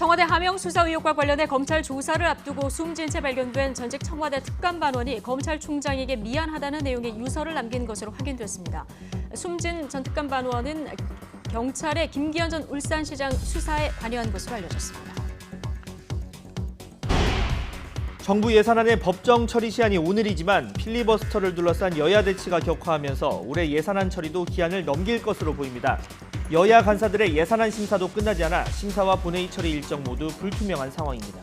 청와대 하명 수사 의혹과 관련해 검찰 조사를 앞두고 숨진 채 발견된 전직 청와대 특감반원이 검찰총장에게 미안하다는 내용의 유서를 남긴 것으로 확인됐습니다. 숨진 전 특감반원은 경찰의 김기현 전 울산시장 수사에 관여한 것으로 알려졌습니다. 정부 예산안의 법정 처리 시한이 오늘이지만 필리버스터를 둘러싼 여야 대치가 격화하면서 올해 예산안 처리도 기한을 넘길 것으로 보입니다. 여야 간사들의 예산안 심사도 끝나지 않아 심사와 본회의 처리 일정 모두 불투명한 상황입니다.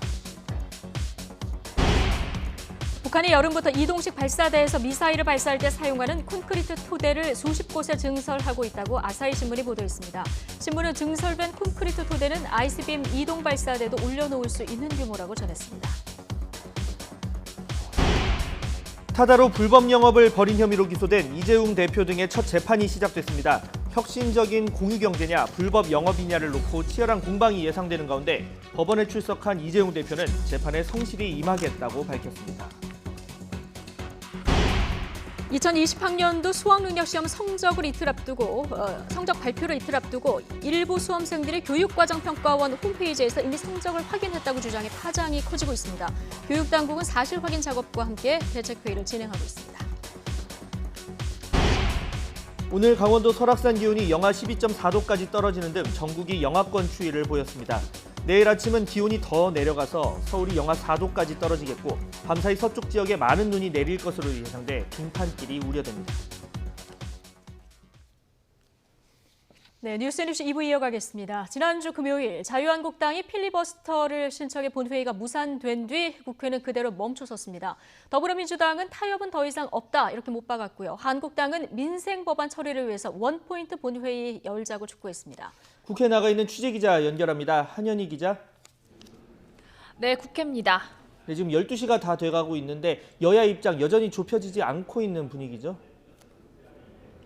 북한이 여름부터 이동식 발사대에서 미사일을 발사할 때 사용하는 콘크리트 토대를 수십 곳에 증설하고 있다고 아사히 신문이 보도했습니다. 신문은 증설된 콘크리트 토대는 ICBM 이동 발사대도 올려놓을 수 있는 규모라고 전했습니다. 타다로 불법 영업을 벌인 혐의로 기소된 이재용 대표 등의 첫 재판이 시작됐습니다. 혁신적인 공유경제냐 불법 영업이냐를 놓고 치열한 공방이 예상되는 가운데 법원에 출석한 이재용 대표는 재판에 성실히 임하겠다고 밝혔습니다. 2020학년도 수학능력시험 성적 발표를 이틀 앞두고 일부 수험생들이 교육과정평가원 홈페이지에서 이미 성적을 확인했다고 주장해 파장이 커지고 있습니다. 교육당국은 사실 확인 작업과 함께 대책회의를 진행하고 있습니다. 오늘 강원도 설악산 기온이 영하 12.4도까지 떨어지는 등 전국이 영하권 추위를 보였습니다. 내일 아침은 기온이 더 내려가서 서울이 영하 4도까지 떨어지겠고 밤사이 서쪽 지역에 많은 눈이 내릴 것으로 예상돼 빙판길이 우려됩니다. 네, 뉴스뉴스 2부 이어가겠습니다. 지난주 금요일 자유한국당이 필리버스터를 신청해 본회의가 무산된 뒤 국회는 그대로 멈춰섰습니다. 더불어민주당은 타협은 더 이상 없다 이렇게 못 박았고요. 한국당은 민생 법안 처리를 위해서 원포인트 본회의 열자고 촉구했습니다. 국회에 나가 있는 취재기자 연결합니다. 한현희 기자. 네, 국회입니다. 네, 지금 12시가 다 돼가고 있는데 여야 입장 여전히 좁혀지지 않고 있는 분위기죠?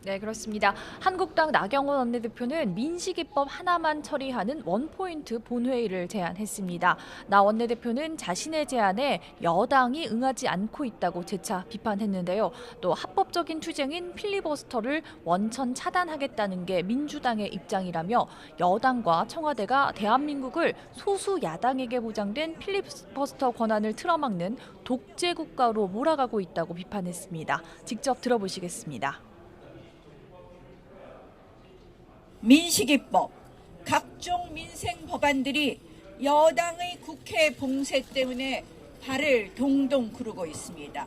네, 그렇습니다. 한국당 나경원 원내대표는 민식이법 하나만 처리하는 원포인트 본회의를 제안했습니다. 나 원내대표는 자신의 제안에 여당이 응하지 않고 있다고 재차 비판했는데요. 또 합법적인 투쟁인 필리버스터를 원천 차단하겠다는 게 민주당의 입장이라며 여당과 청와대가 대한민국을 소수 야당에게 보장된 필리버스터 권한을 틀어막는 독재 국가로 몰아가고 있다고 비판했습니다. 직접 들어보시겠습니다. 민식이법, 각종 민생 법안들이 여당의 국회 봉쇄 때문에 발을 동동 구르고 있습니다.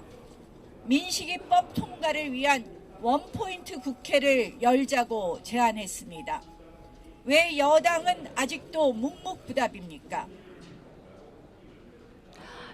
민식이법 통과를 위한 원포인트 국회를 열자고 제안했습니다. 왜 여당은 아직도 묵묵부답입니까?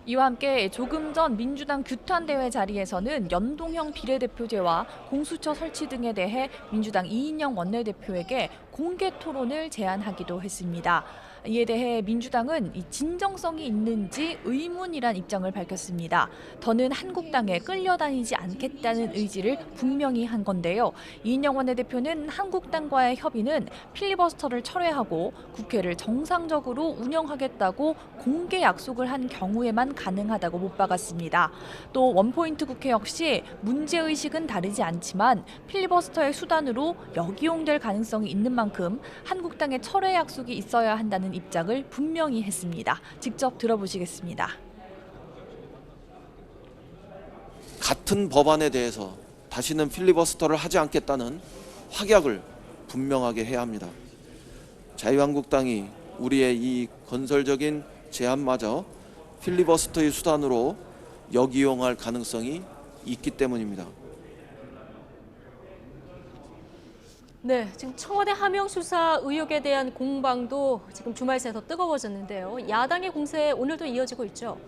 이와 함께 조금 전 민주당 규탄대회 자리에서는 연동형 비례대표제와 공수처 설치 등에 대해 민주당 이인영 원내대표에게 공개 토론을 제안하기도 했습니다. 이에 대해 민주당은 진정성이 있는지 의문이란 입장을 밝혔습니다. 더는 한국당에 끌려다니지 않겠다는 의지를 분명히 한 건데요. 이인영 원내대표는 한국당과의 협의는 필리버스터를 철회하고 국회를 정상적으로 운영하겠다고 공개 약속을 한 경우에만 가능하다고 못 박았습니다. 또 원포인트 국회 역시 문제의식은 다르지 않지만 필리버스터의 수단으로 역이용될 가능성이 있는 만큼 한국당의 철회 약속이 있어야 한다는 입장을 분명히 했습니다. 직접 들어보시겠습니다. 같은 법안에 대해서 다시는 필리버스터를 하지 않겠다는 확약을 분명하게 해야 합니다. 자유한국당이 우리의 이 건설적인 제안마저 필리버스터의 수단으로 역이용할 가능성이 있기 때문입니다. 네, 지금 청와대 하명 수사 의혹에 대한 공방도 지금 주말 새 더 뜨거워졌는데요. 야당의 공세 오늘도 이어지고 있죠.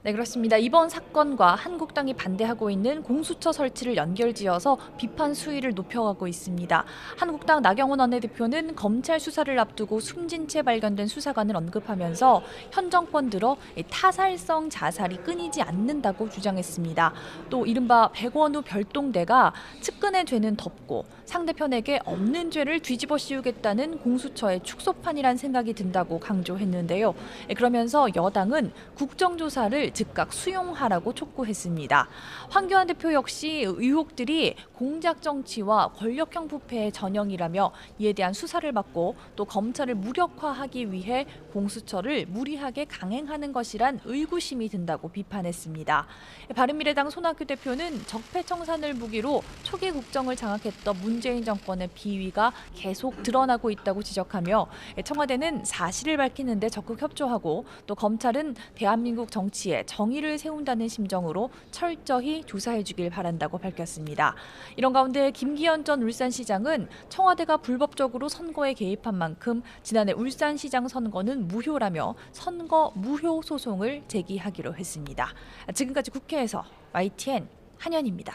네, 그렇습니다. 이번 사건과 한국당이 반대하고 있는 공수처 설치를 연결지어서 비판 수위를 높여가고 있습니다. 한국당 나경원 원내대표는 검찰 수사를 앞두고 숨진 채 발견된 수사관을 언급하면서 현 정권 들어 타살성 자살이 끊이지 않는다고 주장했습니다. 또 이른바 백원우 별동대가 측근의 죄는 덮고 상대편에게 없는 죄를 뒤집어 씌우겠다는 공수처의 축소판이란 생각이 든다고 강조했는데요. 그러면서 여당은 국정조사를 의혹을 즉각 수용하라고 촉구했습니다. 황교안 대표 역시 의혹들이 공작 정치와 권력형 부패의 전형이라며 이에 대한 수사를 받고 또 검찰을 무력화하기 위해 공수처를 무리하게 강행하는 것이란 의구심이 든다고 비판했습니다. 바른미래당 손학규 대표는 적폐청산을 무기로 초기 국정을 장악했던 문재인 정권의 비위가 계속 드러나고 있다고 지적하며 청와대는 사실을 밝히는 데 적극 협조하고 또 검찰은 대한민국 정치에 정의를 세운다는 심정으로 철저히 조사해 주길 바란다고 밝혔습니다. 이런 가운데 김기현 전 울산시장은 청와대가 불법적으로 선거에 개입한 만큼 지난해 울산시장 선거는 무효라며 선거 무효 소송을 제기하기로 했습니다. 지금까지 국회에서 YTN 한현입니다.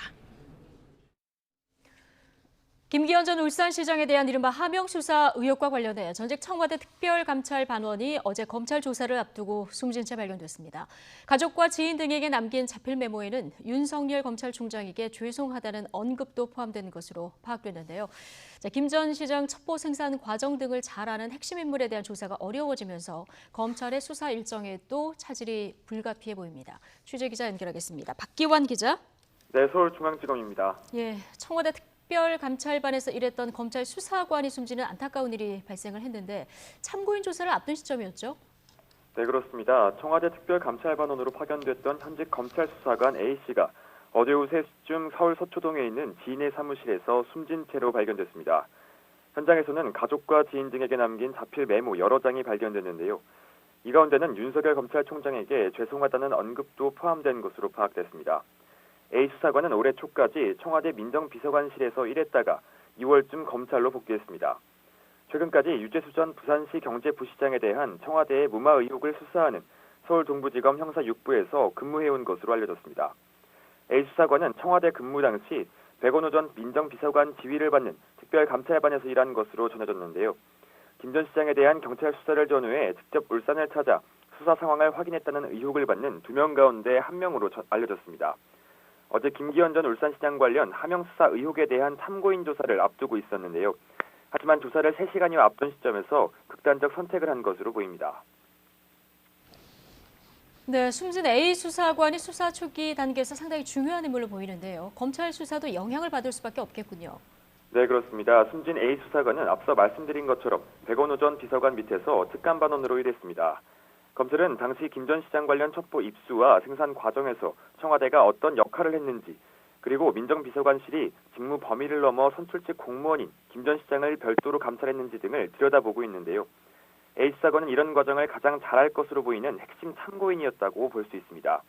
김기현 전 울산시장에 대한 이른바 하명 수사 의혹과 관련해 전직 청와대 특별감찰반원이 어제 검찰 조사를 앞두고 숨진 채 발견됐습니다. 가족과 지인 등에게 남긴 자필 메모에는 윤석열 검찰총장에게 죄송하다는 언급도 포함된 것으로 파악됐는데요. 김 전 시장 첩보 생산 과정 등을 잘 아는 핵심 인물에 대한 조사가 어려워지면서 검찰의 수사 일정에도 차질이 불가피해 보입니다. 취재기자 연결하겠습니다. 박기환 기자. 네, 서울중앙지검입니다. 청와대 특별감찰반에서 일했던 검찰 수사관이 숨지는 안타까운 일이 발생을 했는데 참고인 조사를 앞둔 시점이었죠? 네, 그렇습니다. 청와대 특별감찰반원으로 파견됐던 현직 검찰 수사관 A씨가 어제 오후 3시쯤 서울 서초동에 있는 지인의 사무실에서 숨진 채로 발견됐습니다. 현장에서는 가족과 지인 등에게 남긴 자필 메모 여러 장이 발견됐는데요. 이 가운데는 윤석열 검찰총장에게 죄송하다는 언급도 포함된 것으로 파악됐습니다. A 수사관은 올해 초까지 청와대 민정비서관실에서 일했다가 2월쯤 검찰로 복귀했습니다. 최근까지 유재수 전 부산시 경제부시장에 대한 청와대의 무마 의혹을 수사하는 서울 동부지검 형사 6부에서 근무해온 것으로 알려졌습니다. A 수사관은 청와대 근무 당시 백원호 전 민정비서관 지휘를 받는 특별감찰반에서 일한 것으로 전해졌는데요. 김 전 시장에 대한 경찰 수사를 전후해 직접 울산을 찾아 수사 상황을 확인했다는 의혹을 받는 2명 가운데 1명으로 알려졌습니다. 어제 김기현 전 울산시장 관련 하명 수사 의혹에 대한 참고인 조사를 앞두고 있었는데요. 하지만 조사를 3시간여 앞둔 시점에서 극단적 선택을 한 것으로 보입니다. 네, 숨진 A 수사관이 수사 초기 단계에서 상당히 중요한 인물로 보이는데요. 검찰 수사도 영향을 받을 수밖에 없겠군요. 네, 그렇습니다. 숨진 A 수사관은 앞서 말씀드린 것처럼 백원호 전 비서관 밑에서 특감반원으로 일했습니다. 검찰은 당시 김 전 시장 관련 첩보 입수와 생산 과정에서 청와대가 어떤 역할을 했는지, 그리고 민정비서관실이 직무 범위를 넘어 선출직 공무원인 김 전 시장을 별도로 감찰했는지 등을 들여다보고 있는데요. A 수사관은 이런 과정을 가장 잘할 것으로 보이는 핵심 참고인이었다고 볼 수 있습니다.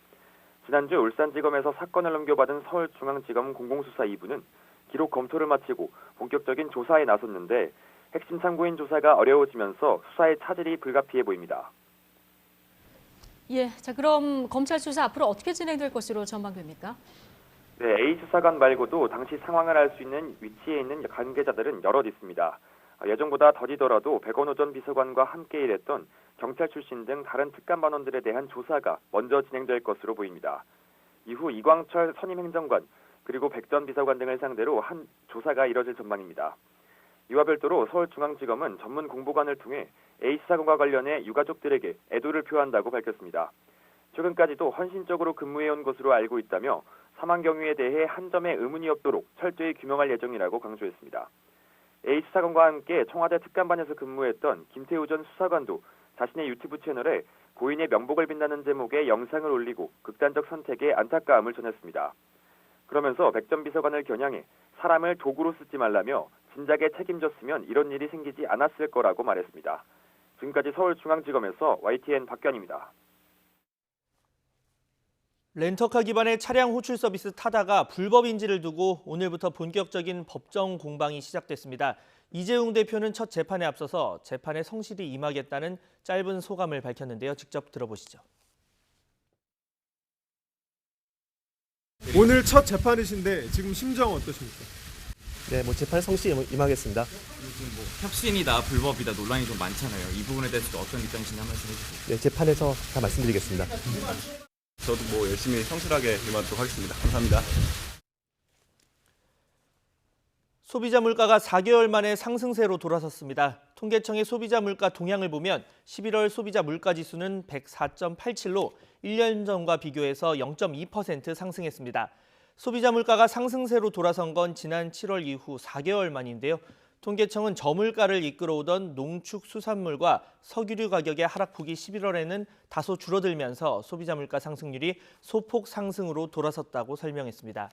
지난주 울산지검에서 사건을 넘겨받은 서울중앙지검 공공수사 2부는 기록 검토를 마치고 본격적인 조사에 나섰는데 핵심 참고인 조사가 어려워지면서 수사의 차질이 불가피해 보입니다. 그럼 검찰 수사 앞으로 어떻게 진행될 것으로 전망됩니까? 네, A 수사관 말고도 당시 상황을 알 수 있는 위치에 있는 관계자들은 여럿 있습니다. 예정보다 더디더라도 백원호 전 비서관과 함께 일했던 경찰 출신 등 다른 특감반원들에 대한 조사가 먼저 진행될 것으로 보입니다. 이후 이광철 선임행정관 그리고 백 전 비서관 등을 상대로 한 조사가 이뤄질 전망입니다. 이와 별도로 서울중앙지검은 전문 공보관을 통해 A 수사관과 관련해 유가족들에게 애도를 표한다고 밝혔습니다. 최근까지도 헌신적으로 근무해온 것으로 알고 있다며 사망 경위에 대해 한 점의 의문이 없도록 철저히 규명할 예정이라고 강조했습니다. A 수사관과 함께 청와대 특감반에서 근무했던 김태우 전 수사관도 자신의 유튜브 채널에 고인의 명복을 빈다는 제목의 영상을 올리고 극단적 선택에 안타까움을 전했습니다. 그러면서 백 전 비서관을 겨냥해 사람을 도구로 쓰지 말라며 진작에 책임졌으면 이런 일이 생기지 않았을 거라고 말했습니다. 지금까지 서울중앙지검에서 YTN 박견입니다. 렌터카 기반의 차량 호출 서비스 타다가 불법 인지를 두고 오늘부터 본격적인 법정 공방이 시작됐습니다. 이재용 대표는 첫 재판에 앞서서 재판에 성실히 임하겠다는 짧은 소감을 밝혔는데요. 직접 들어보시죠. 오늘 첫 재판이신데 지금 심정 어떠십니까? 네, 재판에 성실히 임하겠습니다. 요즘 혁신이다, 불법이다 논란이 좀 많잖아요. 이 부분에 대해서도 어떤 입장이신지 한 말씀 해주세요. 네, 재판에서 다 말씀드리겠습니다. 저도 열심히 성실하게 임하도록 하겠습니다. 감사합니다. 소비자 물가가 4개월 만에 상승세로 돌아섰습니다. 통계청의 소비자 물가 동향을 보면 11월 소비자 물가 지수는 104.87로 1년 전과 비교해서 0.2% 상승했습니다. 소비자 물가가 상승세로 돌아선 건 지난 7월 이후 4개월 만인데요. 통계청은 저물가를 이끌어오던 농축수산물과 석유류 가격의 하락폭이 11월에는 다소 줄어들면서 소비자 물가 상승률이 소폭 상승으로 돌아섰다고 설명했습니다.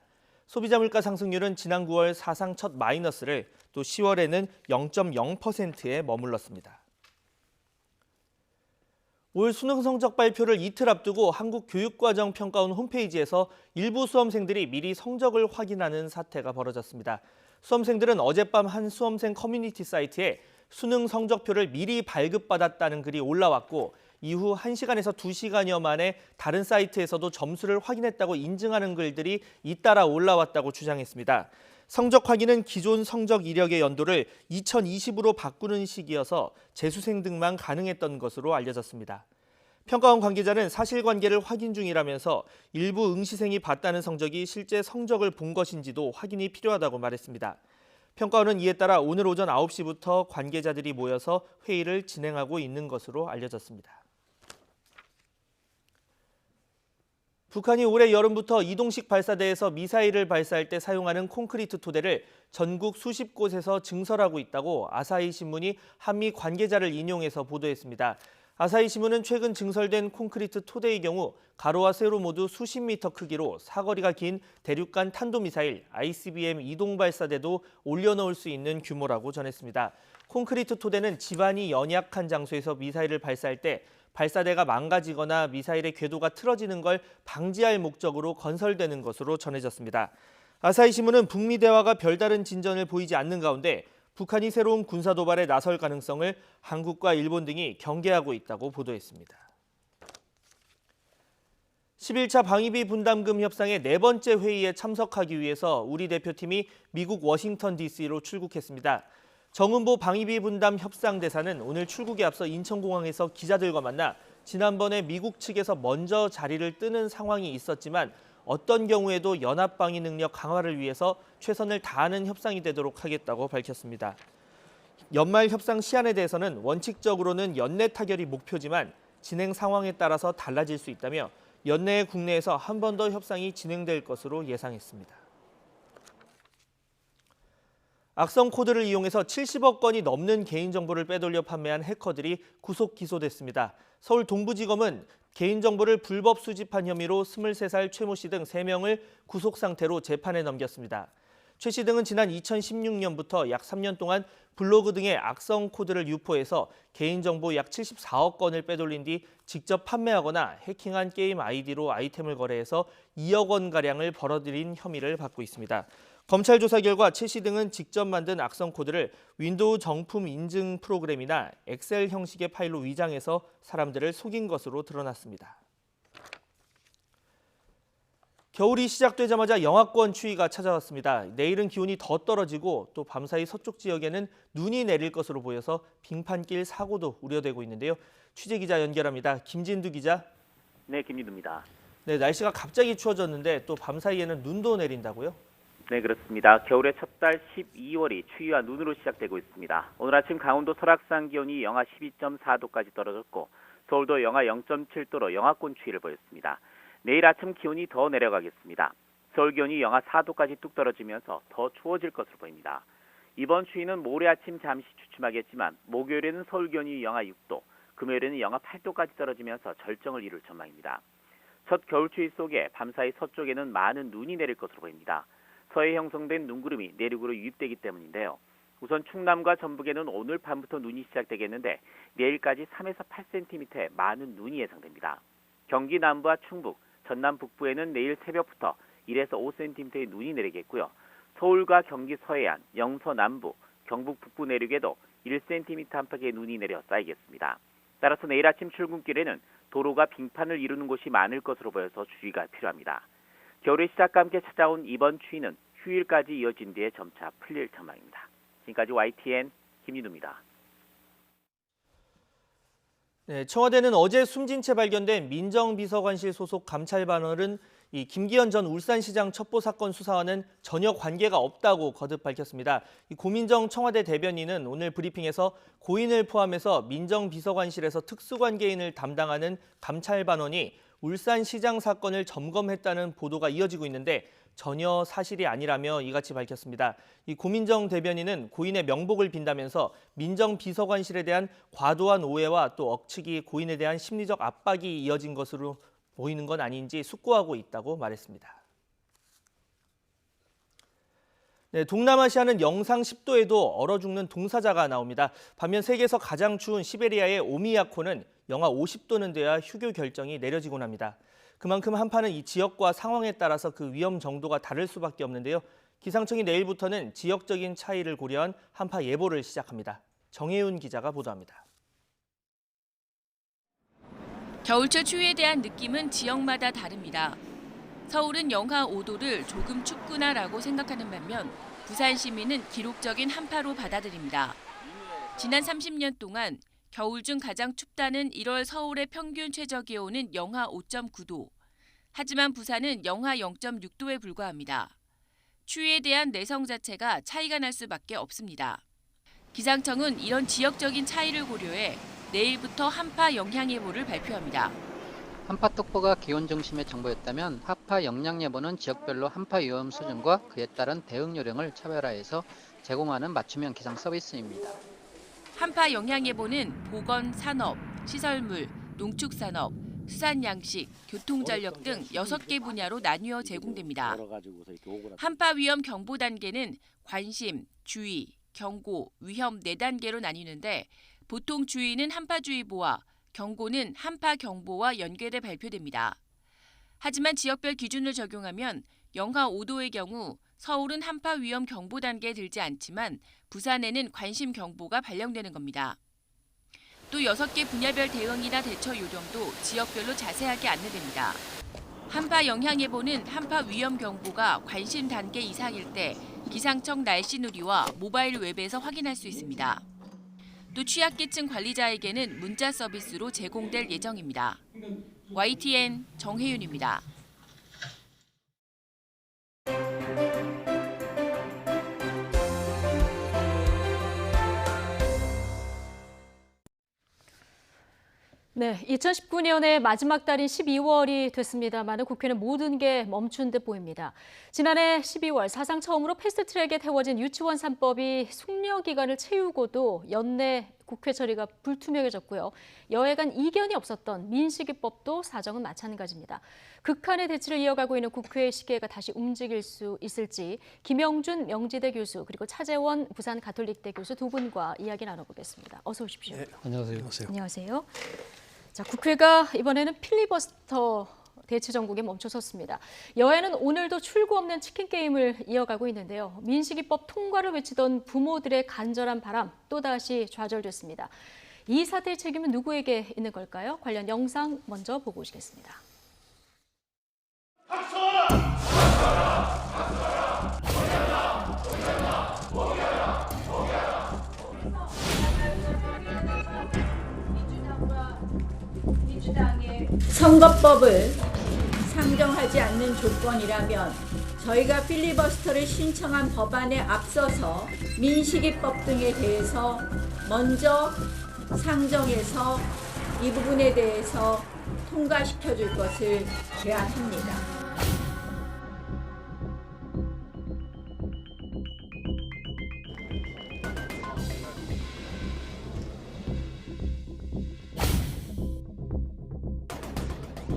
소비자 물가 상승률은 지난 9월 사상 첫 마이너스를, 또 10월에는 0.0%에 머물렀습니다. 올 수능 성적 발표를 이틀 앞두고 한국교육과정평가원 홈페이지에서 일부 수험생들이 미리 성적을 확인하는 사태가 벌어졌습니다. 수험생들은 어젯밤 한 수험생 커뮤니티 사이트에 수능 성적표를 미리 발급받았다는 글이 올라왔고, 이후 1시간에서 2시간여 만에 다른 사이트에서도 점수를 확인했다고 인증하는 글들이 잇따라 올라왔다고 주장했습니다. 성적 확인은 기존 성적 이력의 연도를 2020으로 바꾸는 시기여서 재수생 등만 가능했던 것으로 알려졌습니다. 평가원 관계자는 사실관계를 확인 중이라면서 일부 응시생이 봤다는 성적이 실제 성적을 본 것인지도 확인이 필요하다고 말했습니다. 평가원은 이에 따라 오늘 오전 9시부터 관계자들이 모여서 회의를 진행하고 있는 것으로 알려졌습니다. 북한이 올해 여름부터 이동식 발사대에서 미사일을 발사할 때 사용하는 콘크리트 토대를 전국 수십 곳에서 증설하고 있다고 아사히 신문이 한미 관계자를 인용해서 보도했습니다. 아사히 신문은 최근 증설된 콘크리트 토대의 경우 가로와 세로 모두 수십 미터 크기로 사거리가 긴 대륙간 탄도미사일 ICBM 이동 발사대도 올려놓을 수 있는 규모라고 전했습니다. 콘크리트 토대는 지반이 연약한 장소에서 미사일을 발사할 때 발사대가 망가지거나 미사일의 궤도가 틀어지는 걸 방지할 목적으로 건설되는 것으로 전해졌습니다. 아사히 신문은 북미 대화가 별다른 진전을 보이지 않는 가운데 북한이 새로운 군사 도발에 나설 가능성을 한국과 일본 등이 경계하고 있다고 보도했습니다. 11차 방위비 분담금 협상의 네 번째 회의에 참석하기 위해서 우리 대표팀이 미국 워싱턴 DC로 출국했습니다. 정은보 방위비 분담 협상 대사는 오늘 출국에 앞서 인천공항에서 기자들과 만나 지난번에 미국 측에서 먼저 자리를 뜨는 상황이 있었지만 어떤 경우에도 연합 방위 능력 강화를 위해서 최선을 다하는 협상이 되도록 하겠다고 밝혔습니다. 연말 협상 시한에 대해서는 원칙적으로는 연내 타결이 목표지만 진행 상황에 따라서 달라질 수 있다며 연내에 국내에서 한 번 더 협상이 진행될 것으로 예상했습니다. 악성 코드를 이용해서 70억 건이 넘는 개인정보를 빼돌려 판매한 해커들이 구속 기소됐습니다. 서울 동부지검은 개인정보를 불법 수집한 혐의로 23살 최 모 씨 등 3명을 구속 상태로 재판에 넘겼습니다. 최 씨 등은 지난 2016년부터 약 3년 동안 블로그 등의 악성 코드를 유포해서 개인정보 약 74억 건을 빼돌린 뒤 직접 판매하거나 해킹한 게임 아이디로 아이템을 거래해서 2억 원가량을 벌어들인 혐의를 받고 있습니다. 검찰 조사 결과 최 씨 등은 직접 만든 악성 코드를 윈도우 정품 인증 프로그램이나 엑셀 형식의 파일로 위장해서 사람들을 속인 것으로 드러났습니다. 겨울이 시작되자마자 영하권 추위가 찾아왔습니다. 내일은 기온이 더 떨어지고 또 밤사이 서쪽 지역에는 눈이 내릴 것으로 보여서 빙판길 사고도 우려되고 있는데요. 취재기자 연결합니다. 김진두 기자. 네, 김진두입니다. 네, 날씨가 갑자기 추워졌는데 또 밤사이에는 눈도 내린다고요? 네, 그렇습니다. 겨울의 첫 달 12월이 추위와 눈으로 시작되고 있습니다. 오늘 아침 강원도 설악산 기온이 영하 12.4도까지 떨어졌고 서울도 영하 0.7도로 영하권 추위를 보였습니다. 내일 아침 기온이 더 내려가겠습니다. 서울 기온이 영하 4도까지 뚝 떨어지면서 더 추워질 것으로 보입니다. 이번 추위는 모레 아침 잠시 주춤하겠지만 목요일에는 서울 기온이 영하 6도, 금요일에는 영하 8도까지 떨어지면서 절정을 이룰 전망입니다. 첫 겨울 추위 속에 밤사이 서쪽에는 많은 눈이 내릴 것으로 보입니다. 서해 형성된 눈구름이 내륙으로 유입되기 때문인데요. 우선 충남과 전북에는 오늘 밤부터 눈이 시작되겠는데 내일까지 3에서 8cm의 많은 눈이 예상됩니다. 경기 남부와 충북, 전남 북부에는 내일 새벽부터 1에서 5cm의 눈이 내리겠고요. 서울과 경기 서해안, 영서 남부, 경북 북부 내륙에도 1cm 안팎의 눈이 내려 쌓이겠습니다. 따라서 내일 아침 출근길에는 도로가 빙판을 이루는 곳이 많을 것으로 보여서 주의가 필요합니다. 겨울의 시작과 함께 찾아온 이번 추위는 휴일까지 이어진 뒤에 점차 풀릴 전망입니다. 지금까지 YTN 김진우입니다. 네, 청와대는 어제 숨진 채 발견된 민정비서관실 소속 감찰반원은 이 김기현 전 울산시장 첩보 사건 수사와는 전혀 관계가 없다고 거듭 밝혔습니다. 이 고민정 청와대 대변인은 오늘 브리핑에서 고인을 포함해서 민정비서관실에서 특수관계인을 담당하는 감찰반원이 울산시장 사건을 점검했다는 보도가 이어지고 있는데 전혀 사실이 아니라며 이같이 밝혔습니다. 이 고민정 대변인은 고인의 명복을 빈다면서 민정비서관실에 대한 과도한 오해와 또 억측이 고인에 대한 심리적 압박이 이어진 것으로 보이는 건 아닌지 숙고하고 있다고 말했습니다. 네, 동남아시아는 영상 10도에도 얼어 죽는 동사자가 나옵니다. 반면 세계에서 가장 추운 시베리아의 오미야코는 영하 50도는 돼야 휴교 결정이 내려지곤 합니다. 그만큼 한파는 이 지역과 상황에 따라서 그 위험 정도가 다를 수밖에 없는데요. 기상청이 내일부터는 지역적인 차이를 고려한 한파 예보를 시작합니다. 정혜윤 기자가 보도합니다. 겨울철 추위에 대한 느낌은 지역마다 다릅니다. 서울은 영하 5도를 조금 춥구나라고 생각하는 반면 부산 시민은 기록적인 한파로 받아들입니다. 지난 30년 동안 겨울 중 가장 춥다는 1월 서울의 평균 최저기온은 영하 5.9도. 하지만 부산은 영하 0.6도에 불과합니다. 추위에 대한 내성 자체가 차이가 날 수밖에 없습니다. 기상청은 이런 지역적인 차이를 고려해 내일부터 한파 영향 예보를 발표합니다. 한파 특보가 기온 중심의 정보였다면 한파 영향 예보는 지역별로 한파 위험 수준과 그에 따른 대응 요령을 차별화해서 제공하는 맞춤형 기상 서비스입니다. 한파 영향 예보는 보건, 산업, 시설물, 농축산업, 수산양식, 교통전력 등 6개 분야로 나뉘어 제공됩니다. 한파 위험 경보 단계는 관심, 주의, 경고, 위험 4단계로 나뉘는데 보통 주의는 한파주의보와 경고는 한파경보와 연계돼 발표됩니다. 하지만 지역별 기준을 적용하면 영하 5도의 경우 서울은 한파 위험 경보 단계에 들지 않지만 부산에는 관심 경보가 발령되는 겁니다. 또 6개 분야별 대응이나 대처 요령도 지역별로 자세하게 안내됩니다. 한파 영향 예보는 한파 위험 경보가 관심 단계 이상일 때 기상청 날씨 누리와 모바일 웹에서 확인할 수 있습니다. 또 취약계층 관리자에게는 문자 서비스로 제공될 예정입니다. YTN 정혜윤입니다. 네, 2019년의 마지막 달인 12월이 됐습니다만 국회는 모든 게 멈춘 듯 보입니다. 지난해 12월 사상 처음으로 패스트트랙에 태워진 유치원 3법이 숙려 기간을 채우고도 연내 국회 처리가 불투명해졌고요. 여야간 이견이 없었던 민식이법도 사정은 마찬가지입니다. 극한의 대치를 이어가고 있는 국회의 시계가 다시 움직일 수 있을지 김영준 명지대 교수 그리고 차재원 부산 가톨릭대 교수 두 분과 이야기 나눠보겠습니다. 어서 오십시오. 네, 안녕하세요. 안녕하세요. 자, 국회가 이번에는 필리버스터 대치 전국에 멈춰섰습니다. 여야는 오늘도 출구 없는 치킨 게임을 이어가고 있는데요. 민식이법 통과를 외치던 부모들의 간절한 바람 또다시 좌절됐습니다. 이 사태의 책임은 누구에게 있는 걸까요? 관련 영상 먼저 보고 오시겠습니다. 선거법을 상정하지 않는 조건이라면 저희가 필리버스터를 신청한 법안에 앞서서 민식이법 등에 대해서 먼저 상정해서 이 부분에 대해서 통과시켜 줄 것을 제안합니다.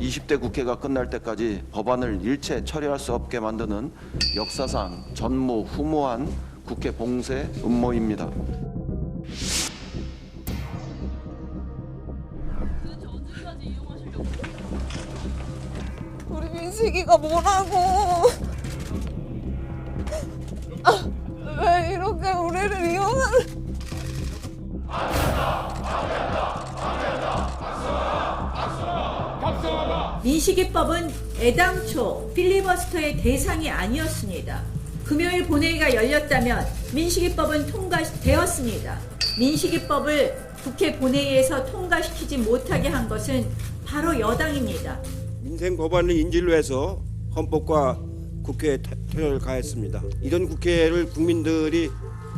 (20대) 국회가 끝날 때까지 법안을 일체 처리할 수 없게 만드는 역사상 전무후무한 국회 봉쇄 음모입니다. 우리 민식이가 뭐라고? 왜 이렇게 우리를 이용하는? 민식이법은 애당초 필리버스터의 대상이 아니었습니다. 금요일 본회의가 열렸다면 민식이법은 통과되었습니다. 민식이법을 국회 본회의에서 통과시키지 못하게 한 것은 바로 여당입니다. 민생 법안을 인질로 해서 헌법과 국회에 토요를 가했습니다. 이런 국회를 국민들이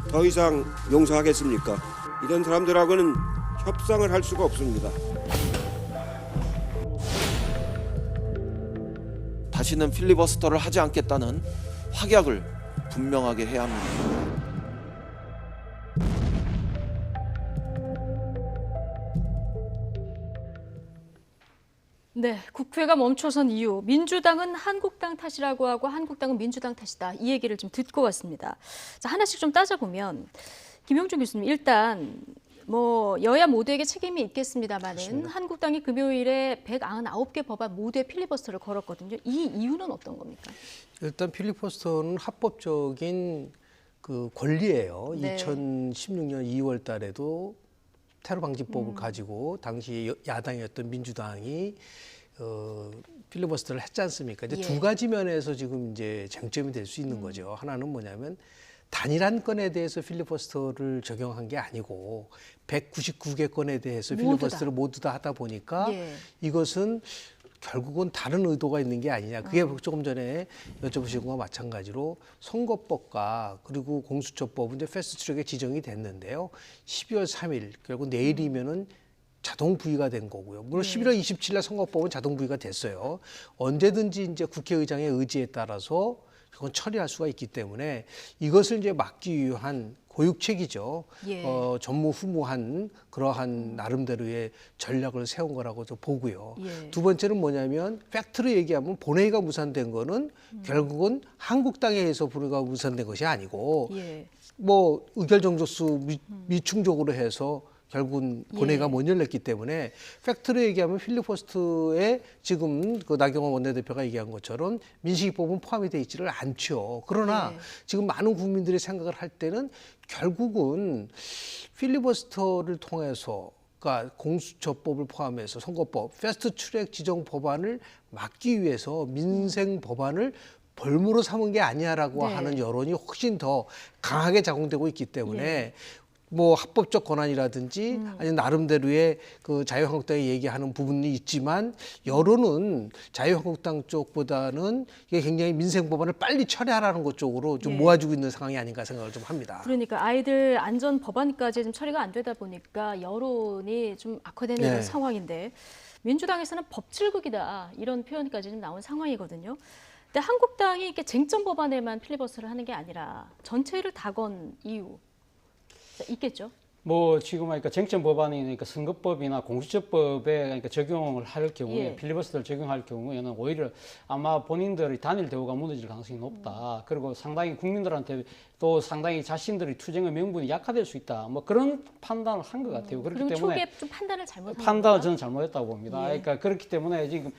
더 이상 용서하겠습니까? 이런 사람들하고는 협상을 할 수가 없습니다. 다시는 필리버스터를 하지 않겠다는 확약을 분명하게 해야 합니다. 네, 국회가 멈춰선 이유, 민주당은 한국당 탓이라고 하고 한국당은 민주당 탓이다. 이 얘기를 좀 듣고 왔습니다. 자, 하나씩 좀 따져보면 김영준 교수님, 일단 뭐 여야 모두에게 책임이 있겠습니다만은 그렇습니다. 한국당이 금요일에 199개 법안 모두에 필리버스터를 걸었거든요. 이 이유는 어떤 겁니까? 일단 필리버스터는 합법적인 그 권리예요. 네. 2016년 2월 달에도 테러 방지법을 가지고 당시 야당이었던 민주당이 필리버스터를 했지 않습니까? 이제 예. 두 가지 면에서 지금 이제 쟁점이 될 수 있는 거죠. 하나는 뭐냐면 단일한 건에 대해서 필리버스터를 적용한 게 아니고 199개 건에 대해서 필리버스터를 모두 다 하다 보니까 예. 이것은 결국은 다른 의도가 있는 게 아니냐. 그게 조금 전에 여쭤보신 것과 마찬가지로 선거법과 그리고 공수처법은 이제 패스트트랙에 지정이 됐는데요. 12월 3일 결국 내일이면은 자동 부의가 된 거고요. 물론 11월 27일 날 선거법은 자동 부의가 됐어요. 언제든지 이제 국회의장의 의지에 따라서 그건 처리할 수가 있기 때문에 이것을 이제 막기 위한 고육책이죠. 예. 전무후무한 그러한 나름대로의 전략을 세운 거라고 저 보고요. 예. 두 번째는 뭐냐면 팩트로 얘기하면 본회의가 무산된 거는 결국은 한국당에 의해서 본회의가 무산된 것이 아니고 예. 뭐 의결 정족수 미충족으로 해서 결국은 본회의가 예. 못 열렸기 때문에 팩트로 얘기하면 필리버스터에 지금 그 나경원 원내대표가 얘기한 것처럼 민식이법은 포함이 돼 있지를 않죠. 그러나 예. 지금 많은 국민들이 생각을 할 때는 결국은 필리버스터를 통해서 그러니까 공수처법을 포함해서 선거법, 패스트트랙 지정 법안을 막기 위해서 민생 법안을 볼모로 삼은 게 아니야라고 네. 하는 여론이 훨씬 더 강하게 작용되고 있기 때문에 예. 뭐 합법적 권한이라든지 아니면 나름대로의 그 자유한국당이 얘기하는 부분이 있지만 여론은 자유한국당 쪽보다는 이게 굉장히 민생 법안을 빨리 처리하라는 것 쪽으로 좀 예. 모아주고 있는 상황이 아닌가 생각을 좀 합니다. 그러니까 아이들 안전 법안까지 좀 처리가 안 되다 보니까 여론이 좀 악화되는 네. 이런 상황인데 민주당에서는 법질극이다 이런 표현까지 좀 나온 상황이거든요. 근데 한국당이 이렇게 쟁점 법안에만 필리버스터를 하는 게 아니라 전체를 다 건 이유 있겠죠? 뭐 지금 그러니까 쟁점 법안이 그러니까 선거법이나 공수처법에 그러니까 적용을 할 경우에 예. 필리버스터를 적용할 경우에는 오히려 아마 본인들의 단일 대우가 무너질 가능성이 높다. 그리고 상당히 국민들한테 또 상당히 자신들의 투쟁의 명분이 약화될 수 있다. 뭐 그런 판단을 한 것 같아요. 그렇기 그리고 때문에 초기에 좀 판단을 잘못한 판단을 저는 잘못했다고 봅니다. 예. 그러니까 그렇기 때문에 지금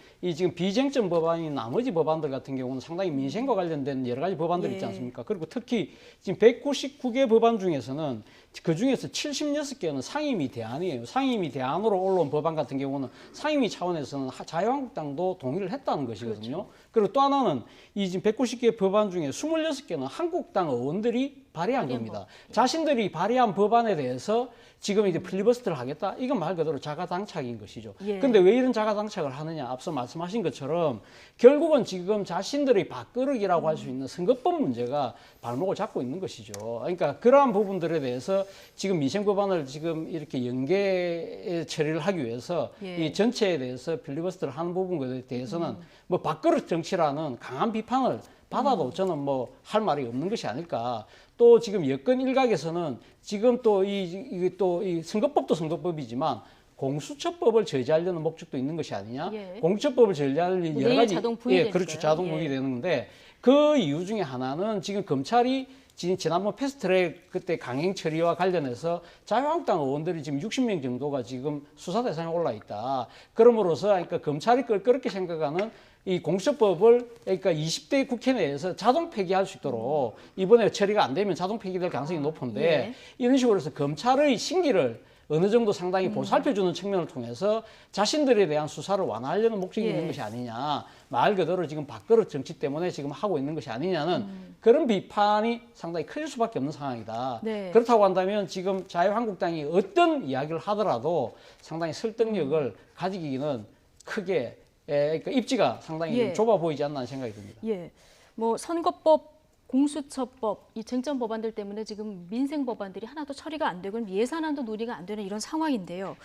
비쟁점 법안인 나머지 법안들 같은 경우는 상당히 민생과 관련된 여러 가지 법안들이 있지 예. 않습니까? 그리고 특히 지금 199개 법안 중에서는 그 중에서 76개는 상임위 대안이에요. 상임위 대안으로 올라온 법안 같은 경우는 상임위 차원에서는 자유한국당도 동의를 했다는 것이거든요. 그렇죠. 그리고 또 하나는 이 지금 190개 법안 중에 26개는 한국당 의원들이 발의한 겁니다. 자신들이 발의한 법안에 대해서 지금 이제 필리버스터를 하겠다? 이건 말 그대로 자가당착인 것이죠. 예. 근데 왜 이런 자가당착을 하느냐? 앞서 말씀하신 것처럼 결국은 지금 자신들의 밥그릇이라고 할 수 있는 선거법 문제가 발목을 잡고 있는 것이죠. 그러니까 그러한 부분들에 대해서 지금 민생법안을 지금 이렇게 연계 처리를 하기 위해서 예. 이 전체에 대해서 필리버스터를 하는 부분에 대해서는 뭐 밥그릇 정치라는 강한 비판을 받아도 저는 뭐 할 말이 없는 것이 아닐까. 또 지금 여권 일각에서는 지금 또 이 선거법도 선거법이지만 공수처법을 저지하려는 목적도 있는 것이 아니냐. 예. 공수처법을 저지하려는 여러 내일 가지 자동 부의되니까요. 그렇죠. 자동 예. 부의되는데 그 이유 중에 하나는 지금 검찰이 지난번 패스트트랙 그때 강행 처리와 관련해서 자유한국당 의원들이 지금 60명 정도가 지금 수사 대상에 올라 있다. 그러므로서 그러니까 검찰이 그렇게 생각하는 이 공수처법을 그러니까 20대 국회 내에서 자동 폐기할 수 있도록 이번에 처리가 안 되면 자동 폐기될 가능성이 높은데 예. 이런 식으로 해서 검찰의 심기를 어느 정도 상당히 보살펴주는 측면을 통해서 자신들에 대한 수사를 완화하려는 목적이 예. 있는 것이 아니냐. 말 그대로 지금 밥그릇 정치 때문에 지금 하고 있는 것이 아니냐는 그런 비판이 상당히 커질 수밖에 없는 상황이다. 네. 그렇다고 한다면 지금 자유한국당이 어떤 이야기를 하더라도 상당히 설득력을 가지기는 크게 그러니까 입지가 상당히 좀 좁아 보이지 않나 하는 생각이 듭니다. 예, 뭐 선거법, 공수처법 이 쟁점 법안들 때문에 지금 민생 법안들이 하나도 처리가 안 되고 예산안도 논의가 안 되는 이런 상황인데요.